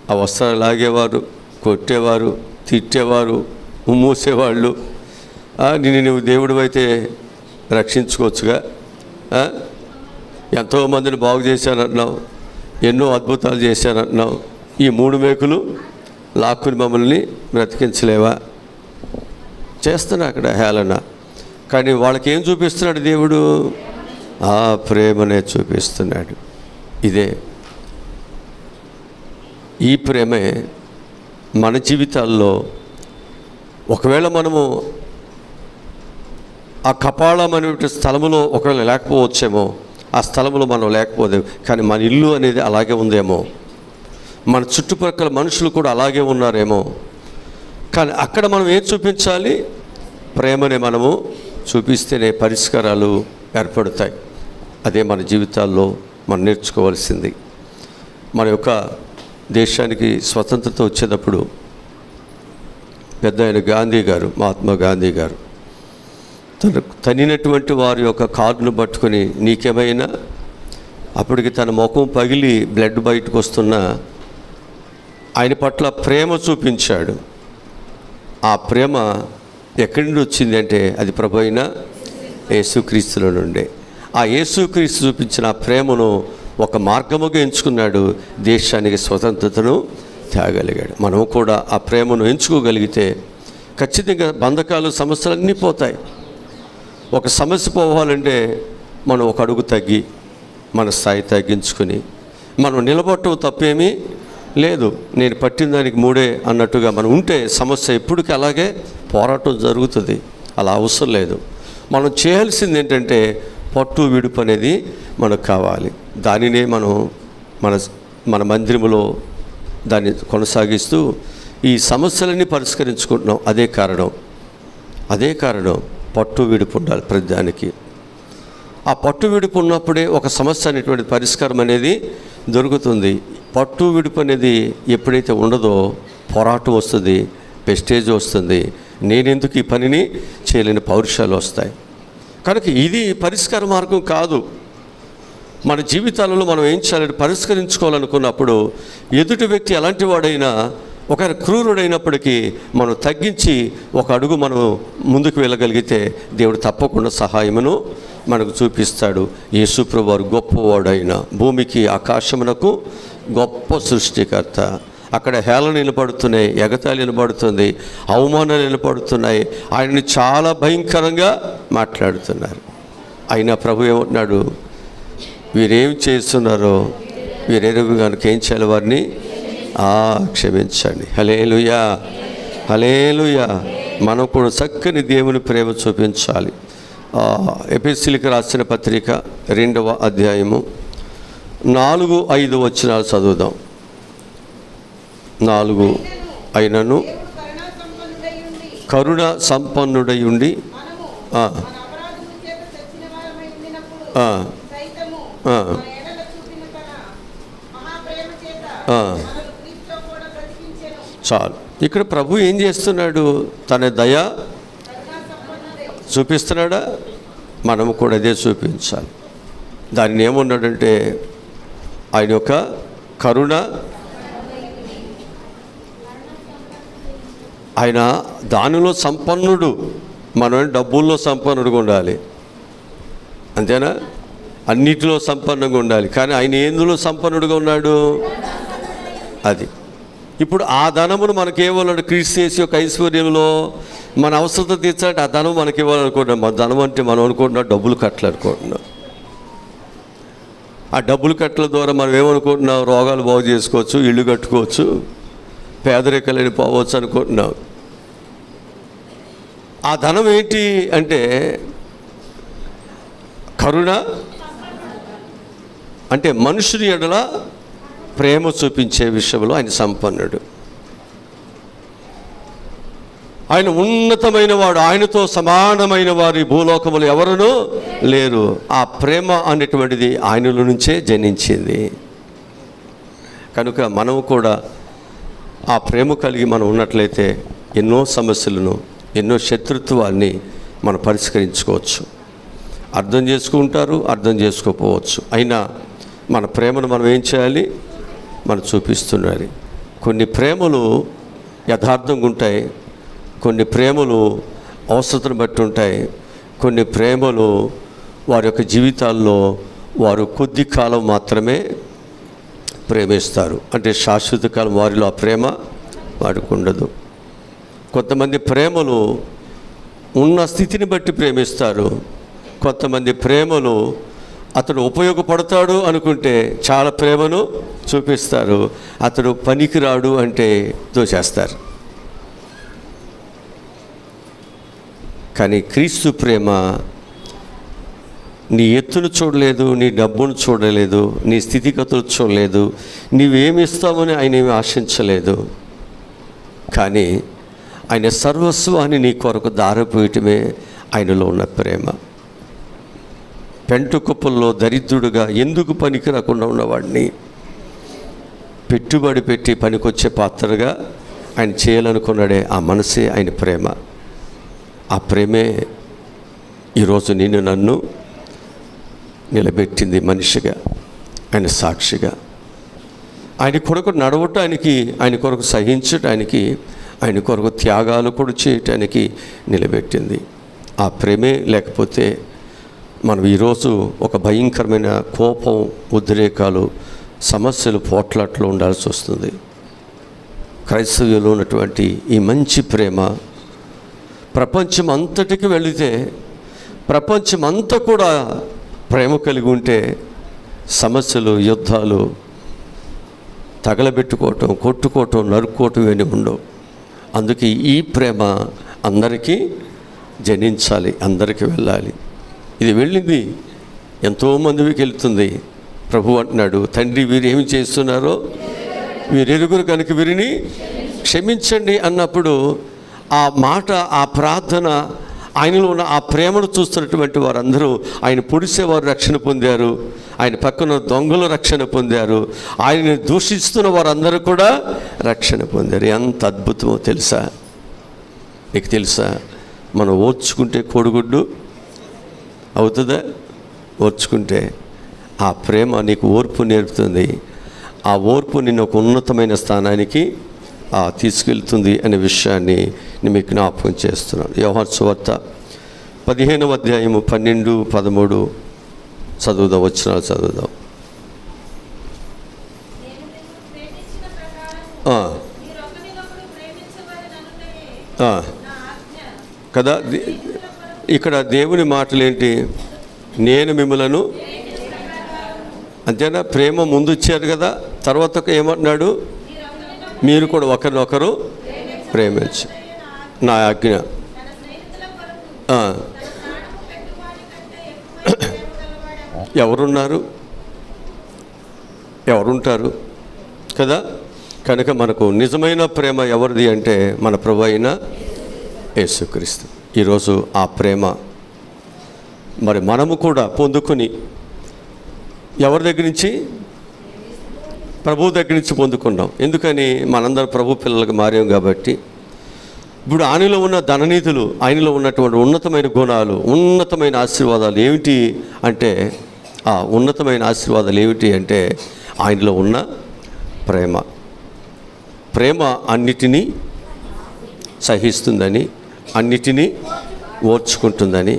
ఆ వస్త్రాలు లాగేవారు, కొట్టేవారు, తిట్టేవారు, మూసేవాళ్ళు, నువ్వు దేవుడు అయితే రక్షించుకోవచ్చుగా, ఎంతోమందిని బాగు చేశానంటున్నావు, ఎన్నో అద్భుతాలు చేశానంటున్నావు, ఈ 3 మేకులు లాక్కుని మమ్మల్ని బ్రతికించలేవా? చేస్తున్నా అక్కడ హేళన. కానీ వాళ్ళకి ఏం చూపిస్తున్నాడు దేవుడు? ఆ ప్రేమనే చూపిస్తున్నాడు. ఈ ప్రేమే మన జీవితాల్లో ఒకవేళ మనము ఆ కపాళం అనే స్థలములో ఒకవేళ లేకపోవచ్చేమో, ఆ స్థలంలో మనం లేకపోతే, కానీ మన ఇల్లు అనేది అలాగే ఉందేమో, మన చుట్టుపక్కల మనుషులు కూడా అలాగే ఉన్నారేమో. కానీ అక్కడ మనం ఏం చూపించాలి? ప్రేమనే మనము చూపిస్తేనే పరిష్కారాలు ఏర్పడతాయి. అదే మన జీవితాల్లో మనం నేర్చుకోవాల్సింది. మన యొక్క దేశానికి స్వతంత్రత వచ్చేటప్పుడు పెద్ద ఆయన గాంధీ గారు, మహాత్మా గాంధీ గారు తనినటువంటి వారి యొక్క కారును పట్టుకొని, నీకేమైనా, అప్పటికి తన ముఖం పగిలి బ్లడ్ బయటకు వస్తున్నా ఆయన పట్ల ప్రేమ చూపించాడు. ఆ ప్రేమ ఎక్కడి నుండి వచ్చింది అంటే అది ప్రభు అయిన యేసుక్రీస్తులో నుండే. ఆ యేసుక్రీస్తు చూపించిన ఆ ప్రేమను ఒక మార్గముగా ఎంచుకున్నాడు, దేశానికి స్వతంత్రతను తేగలిగాడు. మనం కూడా ఆ ప్రేమను ఎంచుకోగలిగితే ఖచ్చితంగా బంధకాలు, సమస్యలు అన్నీ పోతాయి. ఒక సమస్య పోవాలంటే మనం ఒక అడుగు తగ్గి మన స్థాయి తగ్గించుకొని మనం నిలబడటం తప్పేమీ లేదు. నేను పట్టిన దానికి 3 అన్నట్టుగా మనం ఉంటే సమస్య ఎప్పటికీ అలాగే పోరాటం జరుగుతుంది. అలా అవసరం లేదు. మనం చేయాల్సింది ఏంటంటే పట్టు విడుపు అనేది మనకు కావాలి. దానినే మనం మన మందిరములో దాన్ని కొనసాగిస్తూ ఈ సమస్యలన్నీ పరిష్కరించుకుంటున్నాం. అదే కారణం పట్టు విడుపు ఉండాలి ప్రతిదానికి. ఆ పట్టు విడుపు ఉన్నప్పుడే ఒక సమస్య అనేటువంటి పరిష్కారం అనేది దొరుకుతుంది. పట్టు విడుపు అనేది ఎప్పుడైతే ఉండదో పోరాటం వస్తుంది, పెస్టేజ్ వస్తుంది, నేనెందుకు ఈ పనిని చేయలేని పౌరుషాలు వస్తాయి. కనుక ఇది పరిష్కార మార్గం కాదు. మన జీవితాలలో మనం ఏం చేయాలని పరిష్కరించుకోవాలనుకున్నప్పుడు ఎదుటి వ్యక్తి ఎలాంటి వాడైనా ఒక క్రూరుడైనప్పటికీ మనం తగ్గించి ఒక అడుగు మనం ముందుకు వెళ్ళగలిగితే దేవుడు తప్పకుండా సహాయమును మనకు చూపిస్తాడు. యేసుప్రభువు వారు గొప్పవాడైన భూమికి ఆకాశమునకు గొప్ప సృష్టికర్త. అక్కడ హేళన నిలబడుతున్నాయి, ఎగతాళి నిలబడుతుంది, అవమానాలు నిలబడుతున్నాయి, ఆయన్ని చాలా భయంకరంగా మాట్లాడుతున్నారు. అయినా ప్రభు ఏమంటున్నాడు, వీరేం చేస్తున్నారో వీరెరుగు కనుక ఏం చేయాలి, వారిని క్షమించండి. హల్లెలూయా, హల్లెలూయా. మనం కూడా చక్కని దేవుని ప్రేమ చూపించాలి. ఎఫెసీయులకు రాసిన పత్రిక 2వ అధ్యాయము 4-5 వచనాలు చదువుదాం. 4 అయినను కరుణ సంపన్నుడై ఉండి చాలు. ఇక్కడ ప్రభు ఏం చేస్తున్నాడు, తన దయ చూపిస్తున్నాడా? మనము కూడా అదే చూపించాలి. దాన్ని ఏమన్నాడంటే ఆయన యొక్క కరుణ, ఆయన దానిలో సంపన్నుడు. మనం డబ్బుల్లో సంపన్నుడుగా ఉండాలి, అంతేనా? అన్నిటిలో సంపన్నంగా ఉండాలి. కానీ ఆయన ఎందులో సంపన్నుడుగా ఉన్నాడు? అది. ఇప్పుడు ఆ ధనమును మనకి ఇవ్వాలంటే క్రీస్తు యేసు యొక్క ఐశ్వర్యంలో మన అవసరత తీర్చాలంటే ఆ ధనం మనకి ఇవ్వాలనుకుంటున్నాం. మన ధనం అంటే మనం అనుకుంటున్నాం డబ్బులు కట్టలు అనుకుంటున్నాం. ఆ డబ్బులు కట్టల ద్వారా మనం ఏమనుకుంటున్నాం, రోగాలు బాగు చేసుకోవచ్చు, ఇల్లు కట్టుకోవచ్చు, పేదరికలేని పోవచ్చు అనుకుంటున్నాం. ఆ ధనం ఏంటి అంటే కరుణ, అంటే మనుషుని ఎడల ప్రేమ చూపించే విషయంలో ఆయన సంపన్నుడు. ఆయన ఉన్నతమైన వాడు, ఆయనతో సమానమైన వారి భూలోకములు ఎవరునూ లేరు. ఆ ప్రేమ అనేటువంటిది ఆయనలో నుంచే జనించింది. కనుక మనము కూడా ఆ ప్రేమ కలిగి మనం ఉన్నట్లయితే ఎన్నో సమస్యలను, ఎన్నో శత్రుత్వాన్ని మనం పరిష్కరించుకోవచ్చు. అర్థం చేసుకుంటారు, అర్థం చేసుకోకపోవచ్చు. అయినా మన ప్రేమను మనం ఏం చేయాలి, మనం చూపిస్తున్నది. కొన్ని ప్రేమలు యథార్థంగా ఉంటాయి, కొన్ని ప్రేమలు అవసరతను బట్టి ఉంటాయి, కొన్ని ప్రేమలు వారి యొక్క జీవితాల్లో వారు కొద్ది కాలం మాత్రమే ప్రేమిస్తారు. అంటే శాశ్వత కాలం వారిలో ఆ ప్రేమ వారికి ఉండదు. కొంతమంది ప్రేమలు ఉన్న స్థితిని బట్టి ప్రేమిస్తారు. కొంతమంది ప్రేమలు అతడు ఉపయోగపడతాడు అనుకుంటే చాలా ప్రేమను చూపిస్తారు, అతడు పనికిరాడు అంటే దోచేస్తారు. కానీ క్రీస్తు ప్రేమ నీ ఎత్తును చూడలేదు, నీ డబ్బును చూడలేదు, నీ స్థితిగతులు చూడలేదు, నీవేమిస్తామని ఆయన ఏమి ఆశించలేదు. కానీ ఆయన సర్వస్వాన్ని నీ కొరకు దారిపోయటమే ఆయనలో ఉన్న ప్రేమ. పెంటు కుప్పల్లో దరిద్రుడుగా ఎందుకు పనికి రాకుండా ఉన్నవాడిని పెట్టుబడి పెట్టి పనికొచ్చే పాత్రగా ఆయన చేయాలనుకున్నాడే, ఆ మనసే ఆయన ప్రేమ. ఆ ప్రేమే ఈరోజు నిన్ను నన్ను నిలబెట్టింది మనిషిగా, ఆయన సాక్షిగా. ఆయన కొరకు నడవటానికి, ఆయన కొరకు సహించటానికి, ఆయన కొరకు త్యాగాలు కూడా చేయటానికి నిలబెట్టింది. ఆ ప్రేమే లేకపోతే మనం ఈరోజు ఒక భయంకరమైన కోపం, ఉద్రేకాలు, సమస్యలు, పోట్లాట్లు ఉండాల్సి వస్తుంది. క్రైస్తవ్యంలో ఉన్నటువంటి ఈ మంచి ప్రేమ ప్రపంచం అంతటికి వెళితే, ప్రపంచం అంతా కూడా ప్రేమ కలిగి ఉంటే సమస్యలు, యుద్ధాలు, తగలబెట్టుకోవటం, కొట్టుకోవటం, నరుక్కోవటం ఇవన్నీ ఉండవు. అందుకే ఈ ప్రేమ అందరికీ జనించాలి, అందరికీ వెళ్ళాలి. ఇది వెళ్ళింది, ఎంతోమందికి వెళ్తుంది. ప్రభు అంటున్నాడు, తండ్రి వీరు ఏమి చేస్తున్నారో వీరెరుగురు కనుక వీరిని క్షమించండి అన్నప్పుడు ఆ మాట, ఆ ప్రార్థన, ఆయనలో ఉన్న ఆ ప్రేమను చూస్తున్నటువంటి వారందరూ, ఆయన పొడిసేవారు రక్షణ పొందారు, ఆయన పక్కన దొంగలు రక్షణ పొందారు, ఆయనని దూషిస్తున్న వారందరూ కూడా రక్షణ పొందారు. ఎంత అద్భుతమో తెలుసా? నీకు తెలుసా? మనం ఓర్చుకుంటే కోడిగుడ్డు అవుతుందా? ఓర్చుకుంటే ఆ ప్రేమ నీకు ఓర్పు నేర్పుతుంది. ఆ ఓర్పు నిన్ను ఒక ఉన్నతమైన స్థానానికి తీసుకెళ్తుంది అనే విషయాన్ని నేను మీకు జ్ఞాపకం చేస్తున్నాను. యోహాను సువార్త 15వ అధ్యాయము 12, 13 చదువుదాం, వచనాలు చదువుదాం. కదా ఇక్కడ దేవుని మాటలేంటి? నేను మిమ్మలను, అంతేనా? ప్రేమ ముందు ఇచ్చారు కదా, తర్వాత ఏమంటున్నాడు? మీరు కూడా ఒకరినొకరు ప్రేమించు, నా ఆజ్ఞ. ఎవరుంటారు కదా? కనుక మనకు నిజమైన ప్రేమ ఎవరిది అంటే మన ప్రభు అయిన యేసుక్రీస్తు. ఈరోజు ఆ ప్రేమ మరి మనము కూడా పొందుకొని, ఎవరి దగ్గర నుంచి? ప్రభు దగ్గర నుంచి పొందుకున్నాం. ఎందుకని? మనందరం ప్రభు పిల్లలకు మారాం కాబట్టి. ఇప్పుడు ఆయనలో ఉన్న ధననీతులు, ఆయనలో ఉన్నటువంటి ఉన్నతమైన గుణాలు, ఉన్నతమైన ఆశీర్వాదాలు ఏమిటి అంటే, ఆ ఉన్నతమైన ఆశీర్వాదాలు ఏమిటి అంటే ఆయనలో ఉన్న ప్రేమ. ప్రేమ అన్నిటినీ సహిస్తుందని, అన్నిటినీ ఓర్చుకుంటుందని,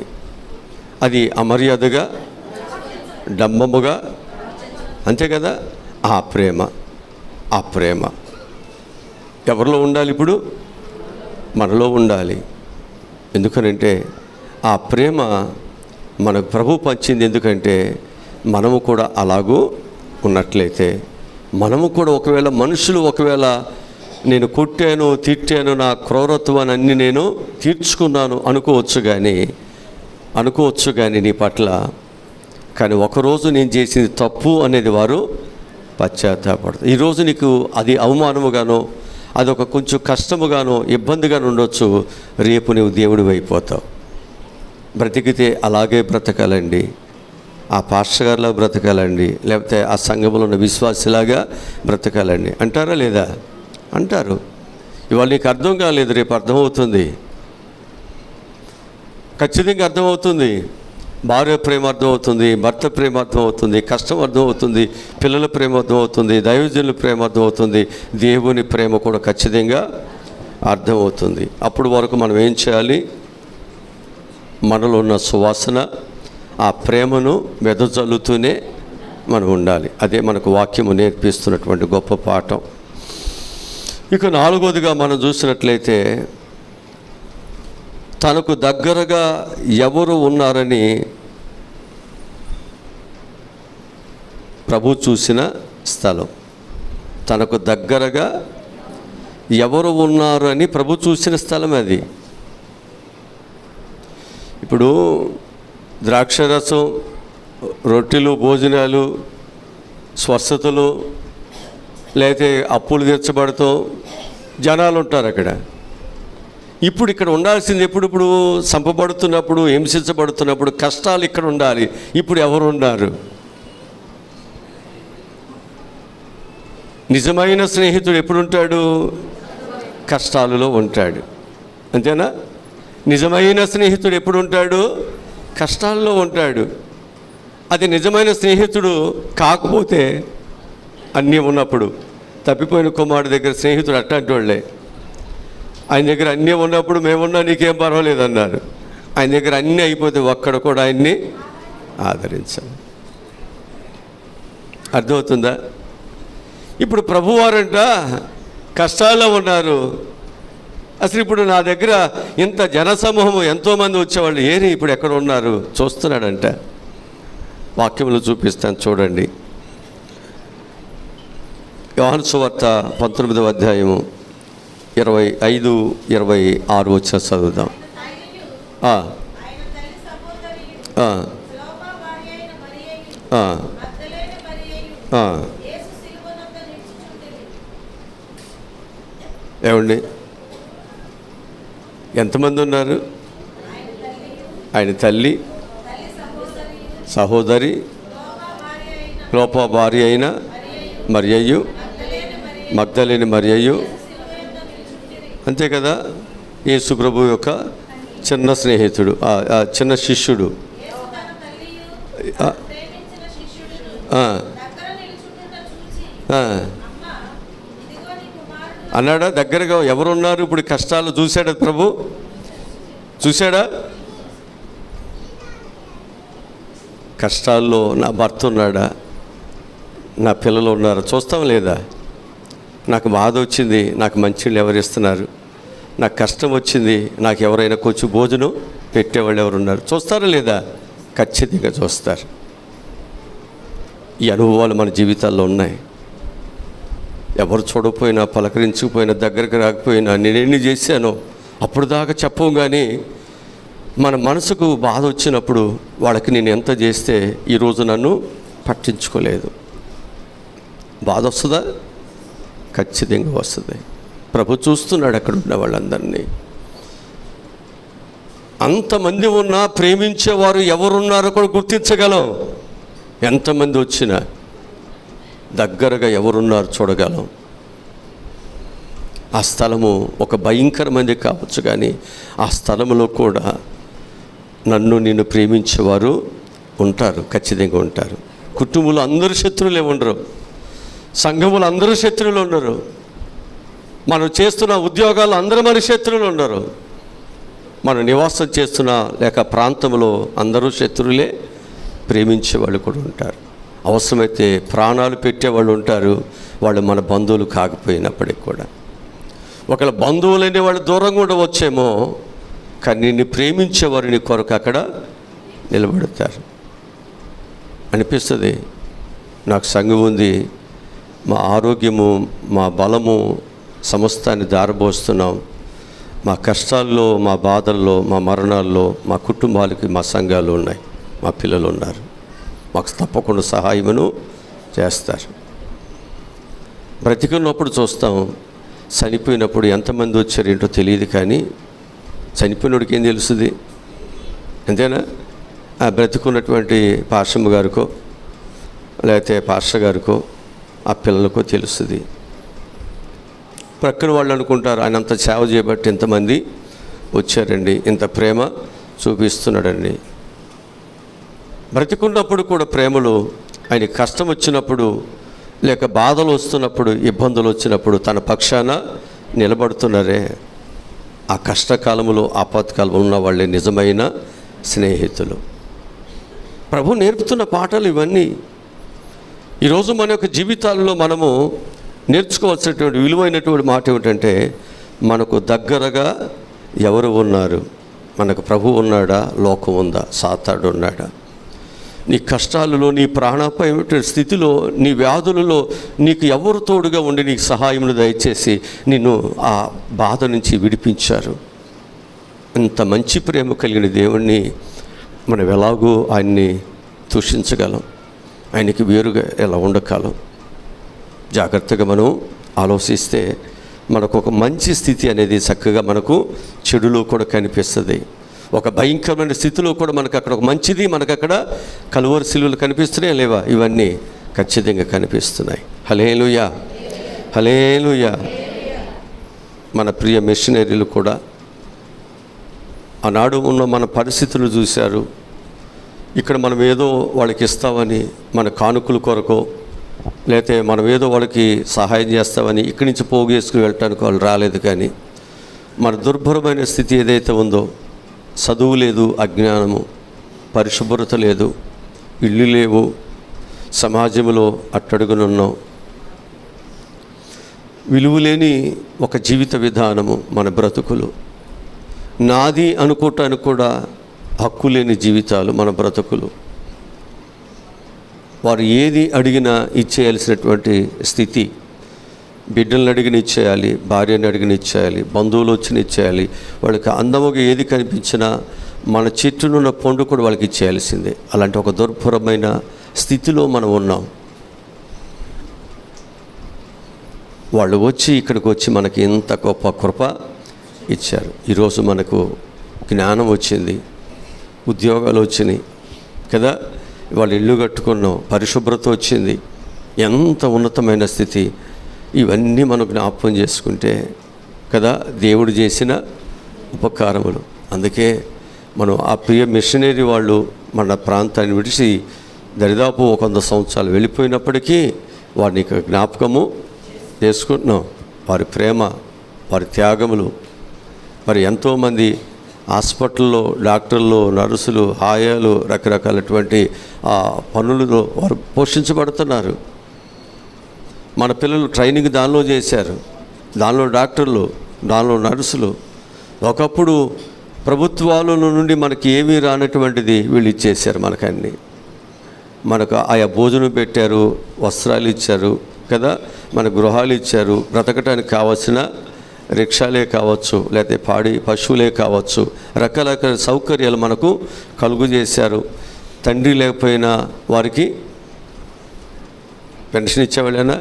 అది అమర్యాదగా, డంబముగా, అంతే కదా? ఆ ప్రేమ ఎవరిలో ఉండాలి? ఇప్పుడు మనలో ఉండాలి. ఎందుకనంటే ఆ ప్రేమ మనకు ప్రభు పంచింది. ఎందుకంటే మనము కూడా అలాగూ ఉన్నట్లయితే, మనము కూడా ఒకవేళ మనుషులు నేను కొట్టాను, తిట్టాను, నా క్రూరత్వాన్ని అన్ని నేను తీర్చుకున్నాను అనుకోవచ్చు కానీ నీ పట్ల, కానీ ఒకరోజు నేను చేసింది తప్పు అనేది వారు పశ్చాత్తాపడతారు. ఈరోజు నీకు అది అవమానముగానో, అదొక కొంచెం కష్టముగానో, ఇబ్బందిగానో ఉండొచ్చు. రేపు నువ్వు దేవుడివి అయిపోతావు. బ్రతికితే అలాగే బ్రతకాలండి, ఆ పాస్టర్ గారిలా బ్రతకాలండి, లేకపోతే ఆ సంఘంలో ఉన్న విశ్వాసిలాగా బ్రతకాలండి అంటారా లేదా? అంటారు. ఇవాళ నీకు అర్థం కాలేదు, రేపు అర్థమవుతుంది, ఖచ్చితంగా అర్థమవుతుంది. భార్య ప్రేమ అర్థమవుతుంది, భర్త ప్రేమ అర్థమవుతుంది, కష్టం అర్థమవుతుంది, పిల్లల ప్రేమ అర్థమవుతుంది, దైవజనుల ప్రేమ అర్థమవుతుంది, దేవుని ప్రేమ కూడా ఖచ్చితంగా అర్థమవుతుంది. అప్పుడు వరకు మనం ఏం చేయాలి? మనలో ఉన్న సువాసన, ఆ ప్రేమను వెదజల్లుతూనే మనం ఉండాలి. అదే మనకు వాక్యము నేర్పిస్తున్నటువంటి గొప్ప పాఠం. ఇక 4వదిగా మనం చూసినట్లయితే, తనకు దగ్గరగా ఎవరు ఉన్నారని ప్రభు చూసిన స్థలం. తనకు దగ్గరగా ఎవరు ఉన్నారు అని ప్రభు చూసిన స్థలం అది. ఇప్పుడు ద్రాక్షరసం, రొట్టెలు, భోజనాలు, స్వస్థతలు, లేకపోతే అప్పులు తీర్చబడతాం, జనాలు ఉంటారు అక్కడ. ఇప్పుడు ఇక్కడ ఉండాల్సింది ఇప్పుడు చంపబడుతున్నప్పుడు, హింసించబడుతున్నప్పుడు, కష్టాలు ఇక్కడ ఉండాలి. ఇప్పుడు ఎవరు ఉన్నారు? నిజమైన స్నేహితుడు ఎప్పుడు ఉంటాడు? కష్టాలలో ఉంటాడు, అంతేనా? నిజమైన స్నేహితుడు ఎప్పుడు ఉంటాడు? కష్టాల్లో ఉంటాడు. అది నిజమైన స్నేహితుడు కాకపోతే, అన్నీ ఉన్నప్పుడు. తప్పిపోయిన కుమారుడి దగ్గర స్నేహితుడు అట్లాంటి వాళ్ళే. ఆయన దగ్గర అన్నీ ఉన్నప్పుడు, మేమున్నా నీకేం పర్వాలేదు అన్నారు. ఆయన దగ్గర అన్నీ అయిపోతే ఒక్కడ కూడా ఆయన్ని ఆదరించాం. అర్థమవుతుందా? ఇప్పుడు ప్రభువారంట కష్టాల్లో ఉన్నారు. అసలు ఇప్పుడు నా దగ్గర ఇంత జనసమూహము, ఎంతోమంది వచ్చేవాళ్ళు ఏరి ఇప్పుడు ఎక్కడ ఉన్నారు చూస్తున్నాడంట. వాక్యంలో చూపిస్తాను చూడండి. యోహాను సువార్త 19వ అధ్యాయము 25, 26 వచ్చిన చదువుదాం. ఏమండి? ఎంతమంది ఉన్నారు? ఆయన తల్లి, సహోదరి, క్లోపా భార్య అయిన మరియయ్యు, మగ్దలేని మరియయ్యు, అంతే కదా, యేసు ప్రభు యొక్క చిన్న స్నేహితుడు, చిన్న శిష్యుడు. అన్నాడా? దగ్గరగా ఎవరున్నారు ఇప్పుడు? కష్టాలు చూశాడా ప్రభు? చూశాడా? కష్టాల్లో నా భర్త ఉన్నాడా, నా పిల్లలు ఉన్నారా? చూస్తాం లేదా? నాకు బాధ వచ్చింది, నాకు మంచిళ్ళు ఎవరు ఇస్తున్నారు? నాకు కష్టం వచ్చింది, నాకు ఎవరైనా కొంచెం భోజనం పెట్టేవాళ్ళు ఎవరున్నారు? చూస్తారా లేదా? ఖచ్చితంగా చూస్తారు. ఈ అనుభవాలు మన జీవితాల్లో ఉన్నాయి. ఎవరు చూడకపోయినా, పలకరించకపోయినా, దగ్గరికి రాకపోయినా, నేనేమి చేశానో అప్పుడు దాకా చెప్పం. కానీ మన మనసుకు బాధ వచ్చినప్పుడు వాళ్ళకి నేను ఎంత చేస్తే ఈరోజు నన్ను పట్టించుకోలేదు, బాధ వస్తుందా? ఖచ్చితంగా వస్తుంది. ప్రభు చూస్తున్నాడు అక్కడ ఉన్న వాళ్ళందరినీ. అంతమంది ఉన్నా ప్రేమించేవారు ఎవరున్నారో కూడా గుర్తించగలం. ఎంతమంది వచ్చినా దగ్గరగా ఎవరున్నారు చూడగలం. ఆ స్థలము ఒక భయంకరమైనది కావచ్చు, కానీ ఆ స్థలంలో కూడా నన్ను నిన్ను ప్రేమించేవారు ఉంటారు, ఖచ్చితంగా ఉంటారు. కుటుంబంలో అందరూ శత్రువులే ఉండరు, సంఘములు అందరూ శత్రువులు ఉండరు, మనం చేస్తున్న ఉద్యోగాలు అందరూ మన శత్రువులు ఉండరు, మనం నివాసం చేస్తున్న లేక ప్రాంతంలో అందరూ శత్రువులే, ప్రేమించేవాళ్ళు కూడా ఉంటారు. అవసరమైతే ప్రాణాలు పెట్టేవాళ్ళు ఉంటారు, వాళ్ళు మన బంధువులు కాకపోయినప్పటికి కూడా. ఒకవేళ బంధువులనే వాళ్ళు దూరంగా ఉండవచ్చేమో, కానీ నిన్ను ప్రేమించేవారు నీ కొరకు అక్కడ నిలబడతారు. అనిపిస్తుంది, నాకు సంఘం ఉంది, మా ఆరోగ్యము, మా బలము సమస్తాన్ని దారబోస్తున్నాం, మా కష్టాల్లో, మా బాధల్లో, మా మరణాల్లో మా కుటుంబాలకి మా సంఘాలు ఉన్నాయి, మా పిల్లలు ఉన్నారు, మాకు తప్పకుండా సహాయమును చేస్తారు. బ్రతికున్నప్పుడు చూస్తాం, చనిపోయినప్పుడు ఎంతమంది వచ్చారు ఏంటో తెలియదు, కానీ చనిపోయినోడికి ఏం తెలుస్తుంది? అంతేనా? ఆ బ్రతికున్నటువంటి పార్షమ్మ గారికో లేకపోతే పాస్టర్ గారికో ఆ పిల్లలకో తెలుస్తుంది. ప్రక్కన వాళ్ళు అనుకుంటారు, ఆయన అంత సేవ చేయబట్టి ఇంతమంది వచ్చారండి, ఇంత ప్రేమ చూపిస్తున్నాడండి. బ్రతికున్నప్పుడు కూడా ప్రేమలు, ఆయన కష్టం వచ్చినప్పుడు లేక బాధలు వస్తున్నప్పుడు, ఇబ్బందులు వచ్చినప్పుడు తన పక్షాన నిలబడుతున్నారే, ఆ కష్టకాలంలో, ఆపత్కాలంలో ఉన్న వాళ్ళే నిజమైన స్నేహితులు. ప్రభు నేర్పుతున్న పాఠాలు ఇవన్నీ. ఈరోజు మన యొక్క జీవితాల్లో మనము నేర్చుకోవాల్సినటువంటి విలువైనటువంటి మాట ఏమిటంటే, మనకు దగ్గరగా ఎవరు ఉన్నారు? మనకు ప్రభు ఉన్నాడా? లోకం ఉందా? సాతాడు ఉన్నాడా? నీ కష్టాలలో, నీ ప్రాణాపాయ స్థితిలో, నీ వ్యాధులలో నీకు ఎవరు తోడుగా ఉండి నీకు సహాయమును దయచేసి నిన్ను ఆ బాధ నుంచి విడిపించారు? ఇంత మంచి ప్రేమ కలిగిన దేవుణ్ణి మనం ఎలాగూ ఆయన్ని దూషించగలం? ఆయనకి వేరుగా ఎలా ఉండగలం? జాగ్రత్తగా మనం ఆలోచిస్తే మనకు ఒక మంచి స్థితి అనేది చక్కగా మనకు చెడులో కూడా కనిపిస్తుంది. ఒక భయంకరమైన స్థితిలో కూడా మనకు అక్కడ ఒక మంచిది, మనకు అక్కడ కలువరి సిలువలు కనిపిస్తున్నాయి లేవా? ఇవన్నీ ఖచ్చితంగా కనిపిస్తున్నాయి. హల్లెలూయా, హల్లెలూయా. మన ప్రియ మిషనరీలు కూడా ఆనాడు ఉన్న మన పరిస్థితులు చూశారు. ఇక్కడ మనం ఏదో వాళ్ళకి ఇస్తామని, మన కానుకల కొరకో లేకపోతే మనం ఏదో వాళ్ళకి సహాయం చేస్తామని ఇక్కడి నుంచి పోగేసుకుని వెళ్ళటానికి వాళ్ళు రాలేదు. కానీ మన దుర్భరమైన స్థితి ఏదైతే ఉందో, చదువు లేదు, అజ్ఞానము, పరిశుభ్రత లేదు, ఇల్లు లేవు, సమాజంలో అట్టడుగునున్నాం, విలువలేని ఒక జీవిత విధానము, మన బ్రతుకులు, నాది అనుకోవటానికి కూడా హక్కు లేని జీవితాలు మన బ్రతుకులు. వారు ఏది అడిగినా ఇచ్చేయాల్సినటువంటి స్థితి. బిడ్డలను అడిగిన ఇచ్చేయాలి, భార్యని అడిగిన ఇచ్చేయాలి, బంధువులు వచ్చిన ఇచ్చేయాలి, వాళ్ళకి అందముగా ఏది కనిపించినా మన చెట్టునున్న పండు కూడా వాళ్ళకి ఇచ్చేయాల్సిందే. అలాంటి ఒక దుర్భరమైన స్థితిలో మనం ఉన్నాం. వాళ్ళు వచ్చి ఇక్కడికి వచ్చి మనకి ఇంత గొప్ప కృప ఇచ్చారు. ఈరోజు మనకు జ్ఞానం వచ్చింది, ఉద్యోగాలు వచ్చినాయి కదా, వాళ్ళు ఇల్లు కట్టుకున్నాం, పరిశుభ్రత వచ్చింది, ఎంత ఉన్నతమైన స్థితి. ఇవన్నీ మనం జ్ఞాపకం చేసుకుంటే కదా దేవుడు చేసిన ఉపకారములు. అందుకే మనం ఆ ప్రియ మిషనరీ వాళ్ళు మన ప్రాంతాన్ని విడిచి దరిదాపు 100 సంవత్సరాలు వెళ్ళిపోయినప్పటికీ వారిని ఇక జ్ఞాపకము చేసుకుంటున్నాం. వారి ప్రేమ, వారి త్యాగములు. మరి ఎంతోమంది హాస్పిటల్లో డాక్టర్లు, నర్సులు, ఆయాలు రకరకాలటువంటి పనులలో వారు పోషించబడుతున్నారు. మన పిల్లలు ట్రైనింగ్ దానిలో చేశారు, దానిలో డాక్టర్లు, దానిలో నర్సులు. ఒకప్పుడు ప్రభుత్వాల నుండి మనకి ఏమీ రానటువంటిది వీళ్ళు ఇచ్చేశారు మనకన్నీ. మనకు ఆయా భోజనం పెట్టారు, వస్త్రాలు ఇచ్చారు కదా, మన గృహాలు ఇచ్చారు, బ్రతకటానికి కావాల్సిన రిక్షాలే కావచ్చు, లేకపోతే పాడి పశువులే కావచ్చు, రకరకాల సౌకర్యాలు మనకు కలుగు చేశారు. తండ్రి లేకపోయినా వారికి పెన్షన్ ఇచ్చేవాళ్ళైనా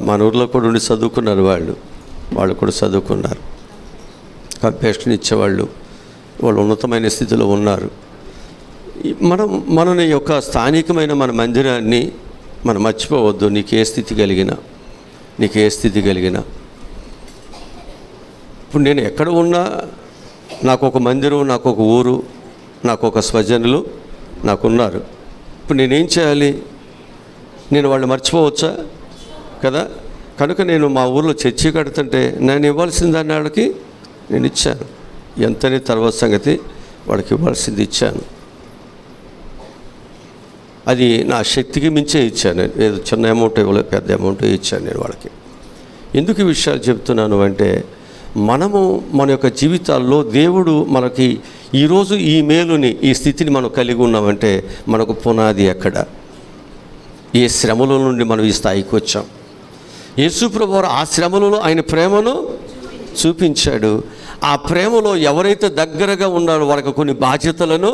మన ఊర్లో కూడా ఉండి చదువుకున్నారు, వాళ్ళు కూడా చదువుకున్నారు, పెన్షన్ ఇచ్చేవాళ్ళు, వాళ్ళు ఉన్నతమైన స్థితిలో ఉన్నారు. మన యొక్క స్థానికమైన మన మందిరాన్ని మనం మర్చిపోవద్దు. నీకు ఏ స్థితి కలిగినా ఇప్పుడు నేను ఎక్కడ ఉన్నా నాకు ఒక మందిరం, నాకు ఒక ఊరు, నాకు ఒక స్వజనులు నాకున్నారు. ఇప్పుడు నేనేం చేయాలి? నేను వాళ్ళు మర్చిపోవచ్చా కదా? కనుక నేను మా ఊర్లో చర్చి కడుతుంటే నేను ఇవ్వాల్సిన దాన్ని వాళ్ళకి నేను ఇచ్చాను. ఎంతని తర్వాత సంగతి, వాళ్ళకి ఇవ్వాల్సింది ఇచ్చాను. అది నా శక్తికి మించే ఇచ్చాను. ఏదో చిన్న అమౌంట్ ఇవ్వలేదు, పెద్ద అమౌంట్ ఇచ్చాను నేను వాళ్ళకి. ఎందుకు ఈ విషయాలు చెప్తున్నాను అంటే, మనము మన యొక్క జీవితాల్లో దేవుడు మనకి ఈరోజు ఈ మేలుని, ఈ స్థితిని మనం కలిగి ఉన్నామంటే మనకు పునాది ఎక్కడ? ఏ శ్రమల నుండి మనం ఈ స్థాయికి వచ్చాం? యేసు ప్రభువు ఆ శ్రమలలో ఆయన ప్రేమను చూపించాడు. ఆ ప్రేమలో ఎవరైతే దగ్గరగా ఉన్నారో వాళ్ళకి కొన్ని బాధ్యతలను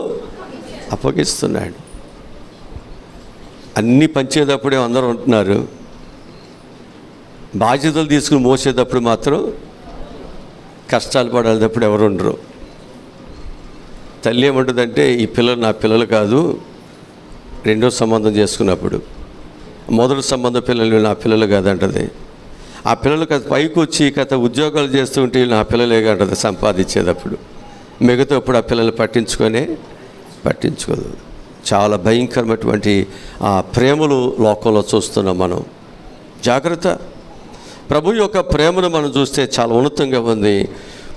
అప్పగిస్తున్నాడు. అన్నీ పంచేటప్పుడే అందరూ ఉంటున్నారు, బాధ్యతలు తీసుకుని మోసేటప్పుడు మాత్రం కష్టాలు పడాల్సినప్పుడు ఎవరు ఉండరు. తల్లి ఏమంటుందంటే, ఈ పిల్లలు నా పిల్లలు కాదు, రెండో సంబంధం చేసుకున్నప్పుడు. మొదటి సంబంధం పిల్లలు నా పిల్లలు కాదంటది. ఆ పిల్లలు కథ పైకి వచ్చి కథ ఉద్యోగాలు చేస్తూ ఉంటే నా పిల్లలే కాంటది సంపాదించేటప్పుడు. మిగతాప్పుడు ఆ పిల్లలు పట్టించుకోదు. చాలా భయంకరమైనటువంటి ఆ ప్రేమలు లోకంలో చూస్తున్నాం మనం. జాగ్రత్త. ప్రభు యొక్క ప్రేమను మనం చూస్తే చాలా ఉన్నతంగా ఉంది.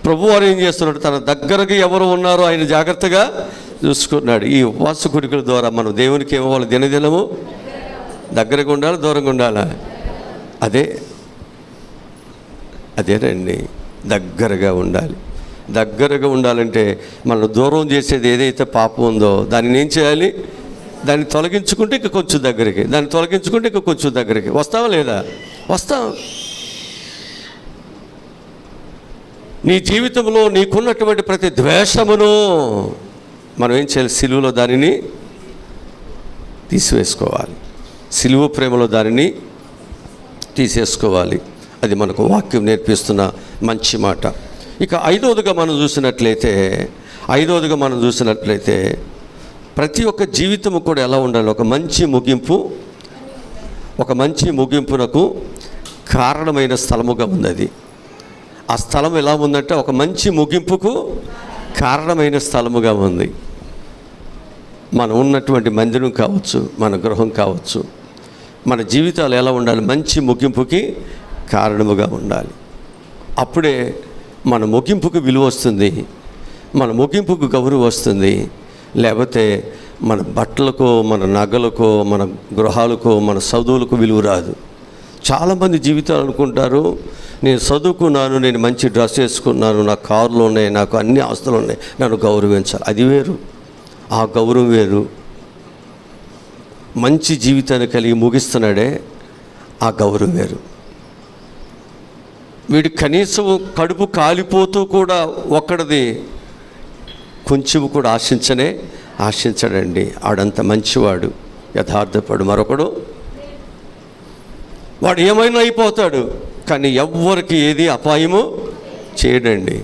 ప్రభు వారు ఏం చేస్తున్నాడు? తన దగ్గరగా ఎవరు ఉన్నారో ఆయన జాగ్రత్తగా చూసుకున్నాడు. ఈ ఉపవాస కుడికల ద్వారా మనం దేవునికి ఏమవ్వాలి? దినదినము దగ్గరగా ఉండాలి, దూరంగా ఉండాలా? అదేనండి, దగ్గరగా ఉండాలి. దగ్గరగా ఉండాలంటే మనం దూరం చేసేది ఏదైతే పాపం ఉందో దాన్ని ఏం చేయాలి? దాన్ని తొలగించుకుంటే ఇంక కొంచెం దగ్గరికి, దాన్ని తొలగించుకుంటే ఇంక కొంచెం దగ్గరికి వస్తావా లేదా? వస్తాం. నీ జీవితంలో నీకున్నటువంటి ప్రతి ద్వేషమును మనం ఏం చేయాలి? సిలువలో దానిని తీసివేసుకోవాలి. సిలువ ప్రేమలో దానిని తీసేసుకోవాలి. అది మనకు వాక్యం నేర్పిస్తున్న మంచి మాట. ఇక ఐదవదిగా మనం చూసినట్లయితే ప్రతి ఒక్క జీవితము కూడా ఎలా ఉండాలి? ఒక మంచి ముగింపునకు కారణమైన స్థలముగా ఉంది అది. ఆ స్థలం ఎలా ఉందంటే ఒక మంచి ముగింపుకు కారణమైన స్థలముగా ఉంది. మనం ఉన్నటువంటి మందిరం కావచ్చు, మన గృహం కావచ్చు, మన జీవితాలు ఎలా ఉండాలి? మంచి ముగింపుకి కారణముగా ఉండాలి. అప్పుడే మన ముగింపుకు విలువ వస్తుంది, మన ముగింపుకు గౌరవం వస్తుంది. లేకపోతే మన బట్టలకో, మన నగలకో, మన గృహాలకో, మన చదువులకు విలువ రాదు. చాలామంది జీవితాలు అనుకుంటారు, నేను చదువుకున్నాను, నేను మంచి డ్రెస్ వేసుకున్నాను, నా కార్లు ఉన్నాయి, నాకు అన్ని ఆస్తులు ఉన్నాయి, నన్ను గౌరవించాలి. అది వేరు, ఆ గౌరవం వేరు. మంచి జీవితాన్ని కలిగి ముగిస్తున్నాడే, ఆ గౌరవం వేరు. వీడు కనీసం కడుపు కాలిపోతూ కూడా ఒక్కడిది కొంచెం కూడా ఆశించడండి. ఆడంత మంచివాడు, యథార్థపడు. మరొకడు వాడు ఏమైనా అయిపోతాడు, కానీ ఎవ్వరికి ఏది అపాయము చేయడండి.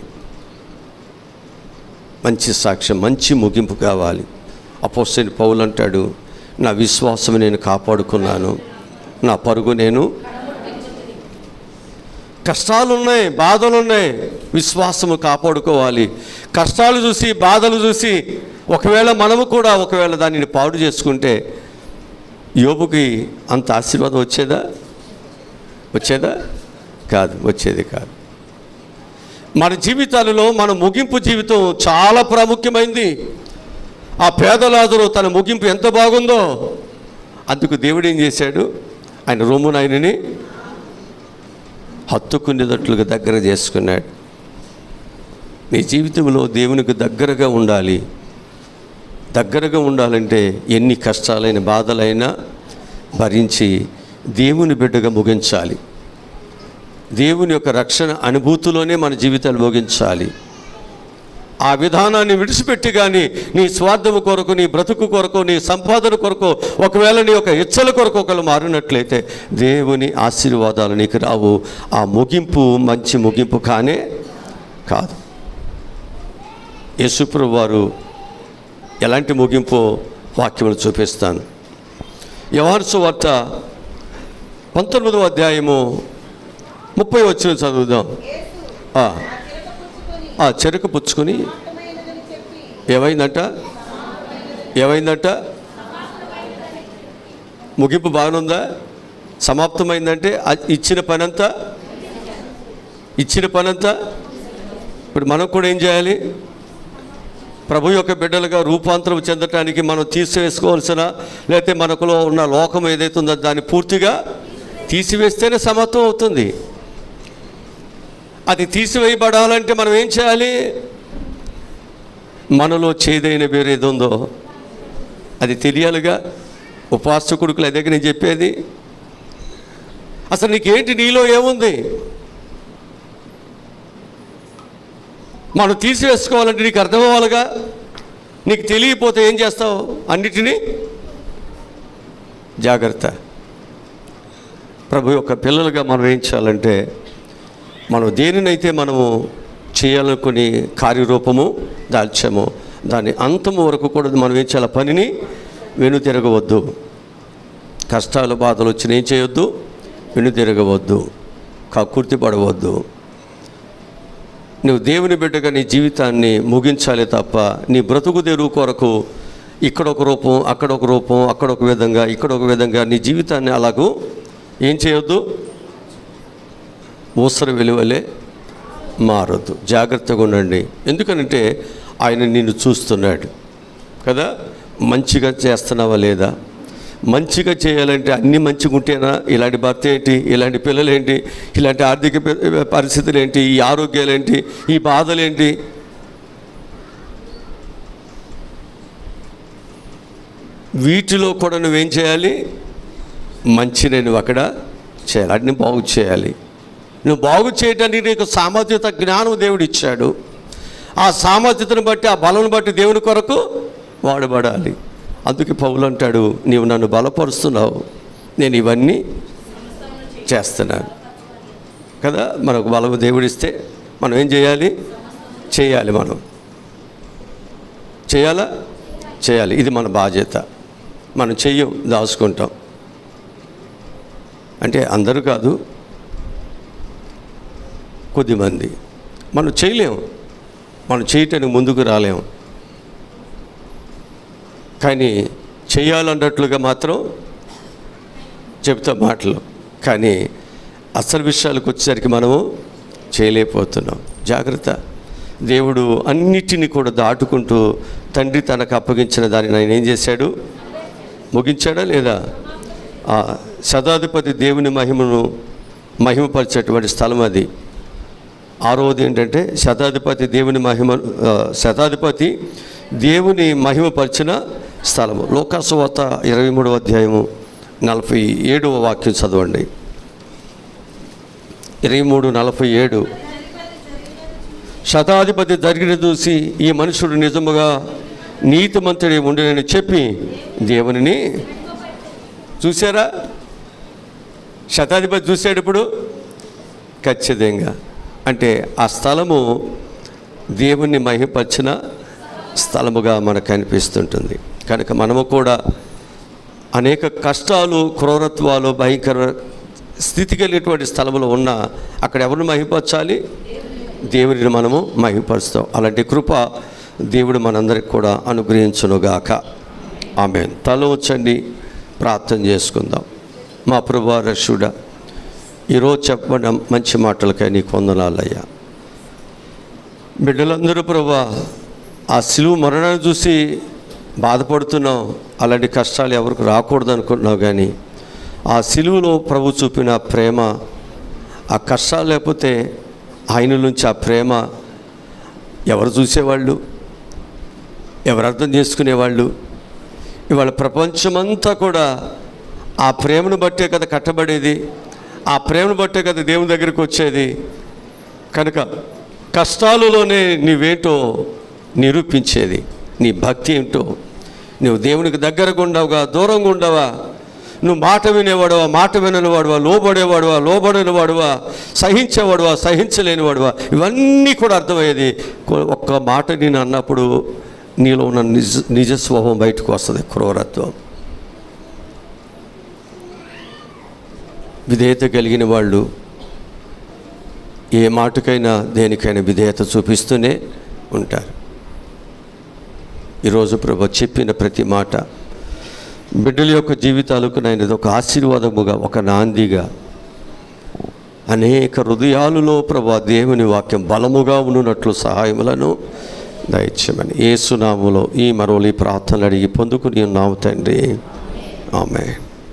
మంచి సాక్ష్యం, మంచి ముగింపు కావాలి. అపోస్తలుడైన పౌలు అంటాడు, నా విశ్వాసం నేను కాపాడుకున్నాను, నా పరుగు నేను. కష్టాలున్నాయి, బాధలున్నాయి, విశ్వాసము కాపాడుకోవాలి. కష్టాలు చూసి, బాధలు చూసి ఒకవేళ మనము కూడా దానిని పాడు చేసుకుంటే యోబుకి అంత ఆశీర్వాదం వచ్చేదా? కాదు, వచ్చేది కాదు. మన జీవితాలలో మన ముగింపు జీవితం చాలా ప్రాముఖ్యమైంది. ఆ పేదలాజరు తన ముగింపు ఎంత బాగుందో, అందుకు దేవుడు ఏం చేశాడు? ఆయన రొమ్మున ఆయనని హత్తుకునేటట్లుగా దగ్గర చేసుకున్నాడు. నీ జీవితంలో దేవునికి దగ్గరగా ఉండాలి. దగ్గరగా ఉండాలంటే ఎన్ని కష్టాలైన, బాధలైనా భరించి దేవుని బిడ్డగా ముగించాలి. దేవుని యొక్క రక్షణ అనుభూతిలోనే మన జీవితాలు ముగించాలి. ఆ విధానాన్ని విడిచిపెట్టి కానీ నీ స్వార్థము కొరకు, నీ బ్రతుకు కొరకు, నీ సంపాదన కొరకు, ఒకవేళ నీ యొక్క ఇచ్చల కొరకు ఒకరు మారినట్లయితే దేవుని ఆశీర్వాదాలు నీకు రావు. ఆ ముగింపు మంచి ముగింపు కానే కాదు. యేసుప్రభువు వారు ఎలాంటి ముగింపు వాక్యములు చూపిస్తాను. యోహాను సువార్త 19వ అధ్యాయము 30 వచనం చదువుదాం. చెరకు పుచ్చుకొని ఏమైందంట? ముగింపు బాగానుందా? సమాప్తమైందంటే ఇచ్చిన పనంతా ఇప్పుడు మనం కూడా ఏం చేయాలి? ప్రభు యొక్క బిడ్డలుగా రూపాంతరం చెందటానికి మనం తీసివేసుకోవాల్సిన, లేకపోతే మనకులో ఉన్న లోకం ఏదైతే ఉందో దాన్ని పూర్తిగా తీసివేస్తేనే సమాప్తం అవుతుంది. అది తీసివేయబడాలంటే మనం ఏం చేయాలి? మనలో చేదైన వేరేది ఉందో అది తెలియాలిగా. ఉపవాస కొడుకులు అదే నేను చెప్పేది. అసలు నీకేంటి, నీలో ఏముంది? మనం తీసివేసుకోవాలంటే నీకు అర్థమవ్వాలిగా. నీకు తెలియకపోతే ఏం చేస్తావు? అన్నిటినీ జాగ్రత్త. ప్రభు యొక్క పిల్లలుగా మనం ఏం చేయాలంటే, మనం దేనినైతే మనము చేయాలనుకుని కార్యరూపము దాల్చామో దాని అంతము వరకు కూడా మనం ఏం చేయాలి? పనిని వెనుతిరగవద్దు. కష్టాలు, బాధలు వచ్చిన ఏం చేయొద్దు? వెనుతిరగవద్దు, కక్కుర్తి పడవద్దు. నువ్వు దేవుని బిడ్డగా నీ జీవితాన్ని ముగించాలి తప్ప నీ బ్రతుకు తెరువు కొరకు ఇక్కడొక రూపం, అక్కడొక రూపం, అక్కడొక విధంగా, ఇక్కడొక విధంగా నీ జీవితాన్ని అలాగూ ఏం చేయొద్దు? ఊసర వెలువలే మారొద్దు. జాగ్రత్తగా ఉండండి. ఎందుకనంటే ఆయన నిన్ను చూస్తున్నాడు కదా. మంచిగా చేస్తున్నావా లేదా? మంచిగా చేయాలంటే అన్నీ మంచిగా ఉంటేనా? ఇలాంటి భర్త ఏంటి, ఇలాంటి పిల్లలేంటి, ఇలాంటి ఆర్థిక పరిస్థితులు ఏంటి, ఈ ఆరోగ్యాలేంటి, ఈ బాధలేంటి? వీటిలో కూడా నువ్వేం చేయాలి? మంచిని నువ్వు అక్కడ చేయాలి. అన్ని బాగు చేయాలి. నువ్వు బాగు చేయడానికి నీకు సామర్థ్యత, జ్ఞానం దేవుడు ఇచ్చాడు. ఆ సామర్థ్యతను బట్టి, ఆ బలం బట్టి దేవుని కొరకు వాడబడాలి. అందుకే పౌలు అంటాడు, నీవు నన్ను బలపరుస్తున్నావు, నేను ఇవన్నీ చేస్తున్నాను కదా. మనకు బలము దేవుడిస్తే మనం ఏం చేయాలి? మనం చేయాలి. ఇది మన బాధ్యత. మనం చెయ్యం, దాచుకుంటాం. అంటే అందరూ కాదు, కొద్దిమంది. మనం చేయలేము, మనం చేయటానికి ముందుకు రాలేము. కానీ చేయాలన్నట్లుగా మాత్రం చెప్తాం మాటలు, కానీ అసలు విషయాలకు వచ్చేసరికి మనము చేయలేకపోతున్నాం. జాగ్రత్త. దేవుడు అన్నిటినీ కూడా దాటుకుంటూ తండ్రి తనకు అప్పగించిన దాన్ని ఆయన ఏం చేశాడు? ముగించాడా లేదా? శతాధిపతి దేవుని మహిమపరిచేటువంటి స్థలం అది. ఆరవది ఏంటంటే శతాధిపతి దేవుని మహిమపరిచిన స్థలము. లోకాసు వార్త 23వ అధ్యాయము 47వ వాక్యం చదవండి. 23:47. శతాధిపతి జరిగిన చూసి ఈ మనుషుడు నిజముగా నీతిమంతుడి ఉండినని చెప్పి దేవునిని చూసారా? శతాధిపతి చూసాడు ఇప్పుడు ఖచ్చితంగా. అంటే ఆ స్థలము దేవుణ్ణి మహిమపరిచిన స్థలముగా మనకు కనిపిస్తుంటుంది. కనుక మనము కూడా అనేక కష్టాలు, క్రూరత్వాలు, భయంకర స్థితి కలిగినటువంటి స్థలంలో ఉన్న అక్కడ ఎవరిని మహిమపరచాలి? దేవుడిని మనము మహిమపరుస్తాం. అలాంటి కృప దేవుడు మనందరికి కూడా అనుగ్రహించునుగాక. ఆమేన్. తల ఉంచండి, ప్రార్థన చేసుకుందాం. మా ప్రభువా, రక్షకుడా, ఈరోజు చెప్పబడిన మంచి మాటలకై నీకు వందనాలయ్యా. బిడ్డలందరూ ప్రభువా ఆ సిలువ మరణాన్ని చూసి బాధపడుతున్నాం. అలాంటి కష్టాలు ఎవరికి రాకూడదు అనుకుంటున్నావు, కానీ ఆ సిలువలో ప్రభు చూపిన ప్రేమ, ఆ కష్టాలు లేకపోతే ఆయన నుంచి ఆ ప్రేమ ఎవరు చూసేవాళ్ళు, ఎవరు అర్థం చేసుకునేవాళ్ళు? ఇవాళ ప్రపంచమంతా కూడా ఆ ప్రేమను బట్టే కదా కట్టబడేది, ఆ ప్రేమను బట్టే కదా దేవుని దగ్గరికి వచ్చేది. కనుక కష్టాలలోనే నీవేంటో నిరూపించేది, నీ భక్తి ఏంటో. నువ్వు దేవునికి దగ్గరగా ఉండవుగా, దూరంగా ఉండవా? నువ్వు మాట వినేవాడువా, మాట విననివాడువా? లోబడేవాడువా, లోబడనివాడువా? సహించేవాడువా, సహించలేనివాడువా? ఇవన్నీ కూడా అర్థమయ్యేది ఒక్క మాట నేను అన్నప్పుడు. నీలో ఉన్న నిజస్వభావం బయటకు వస్తుంది. క్రూరత్వం, విధేయత కలిగిన వాళ్ళు ఏ మాటకైనా దేనికైనా విధేయత చూపిస్తూనే ఉంటారు. ఈరోజు ప్రభు చెప్పిన ప్రతి మాట బిడ్డల యొక్క జీవితాలకు నేను ఒక ఆశీర్వాదముగా, ఒక నాందిగా అనేక హృదయాలలో ప్రభు దేవుని వాక్యం బలముగా ఉన్నట్లు సహాయములను దయచేయమని యేసు నామములో ఈ మరోలి ప్రార్థనలు అడిగి పొందుకుని ఉన్నాము తండ్రి. ఆమేన్.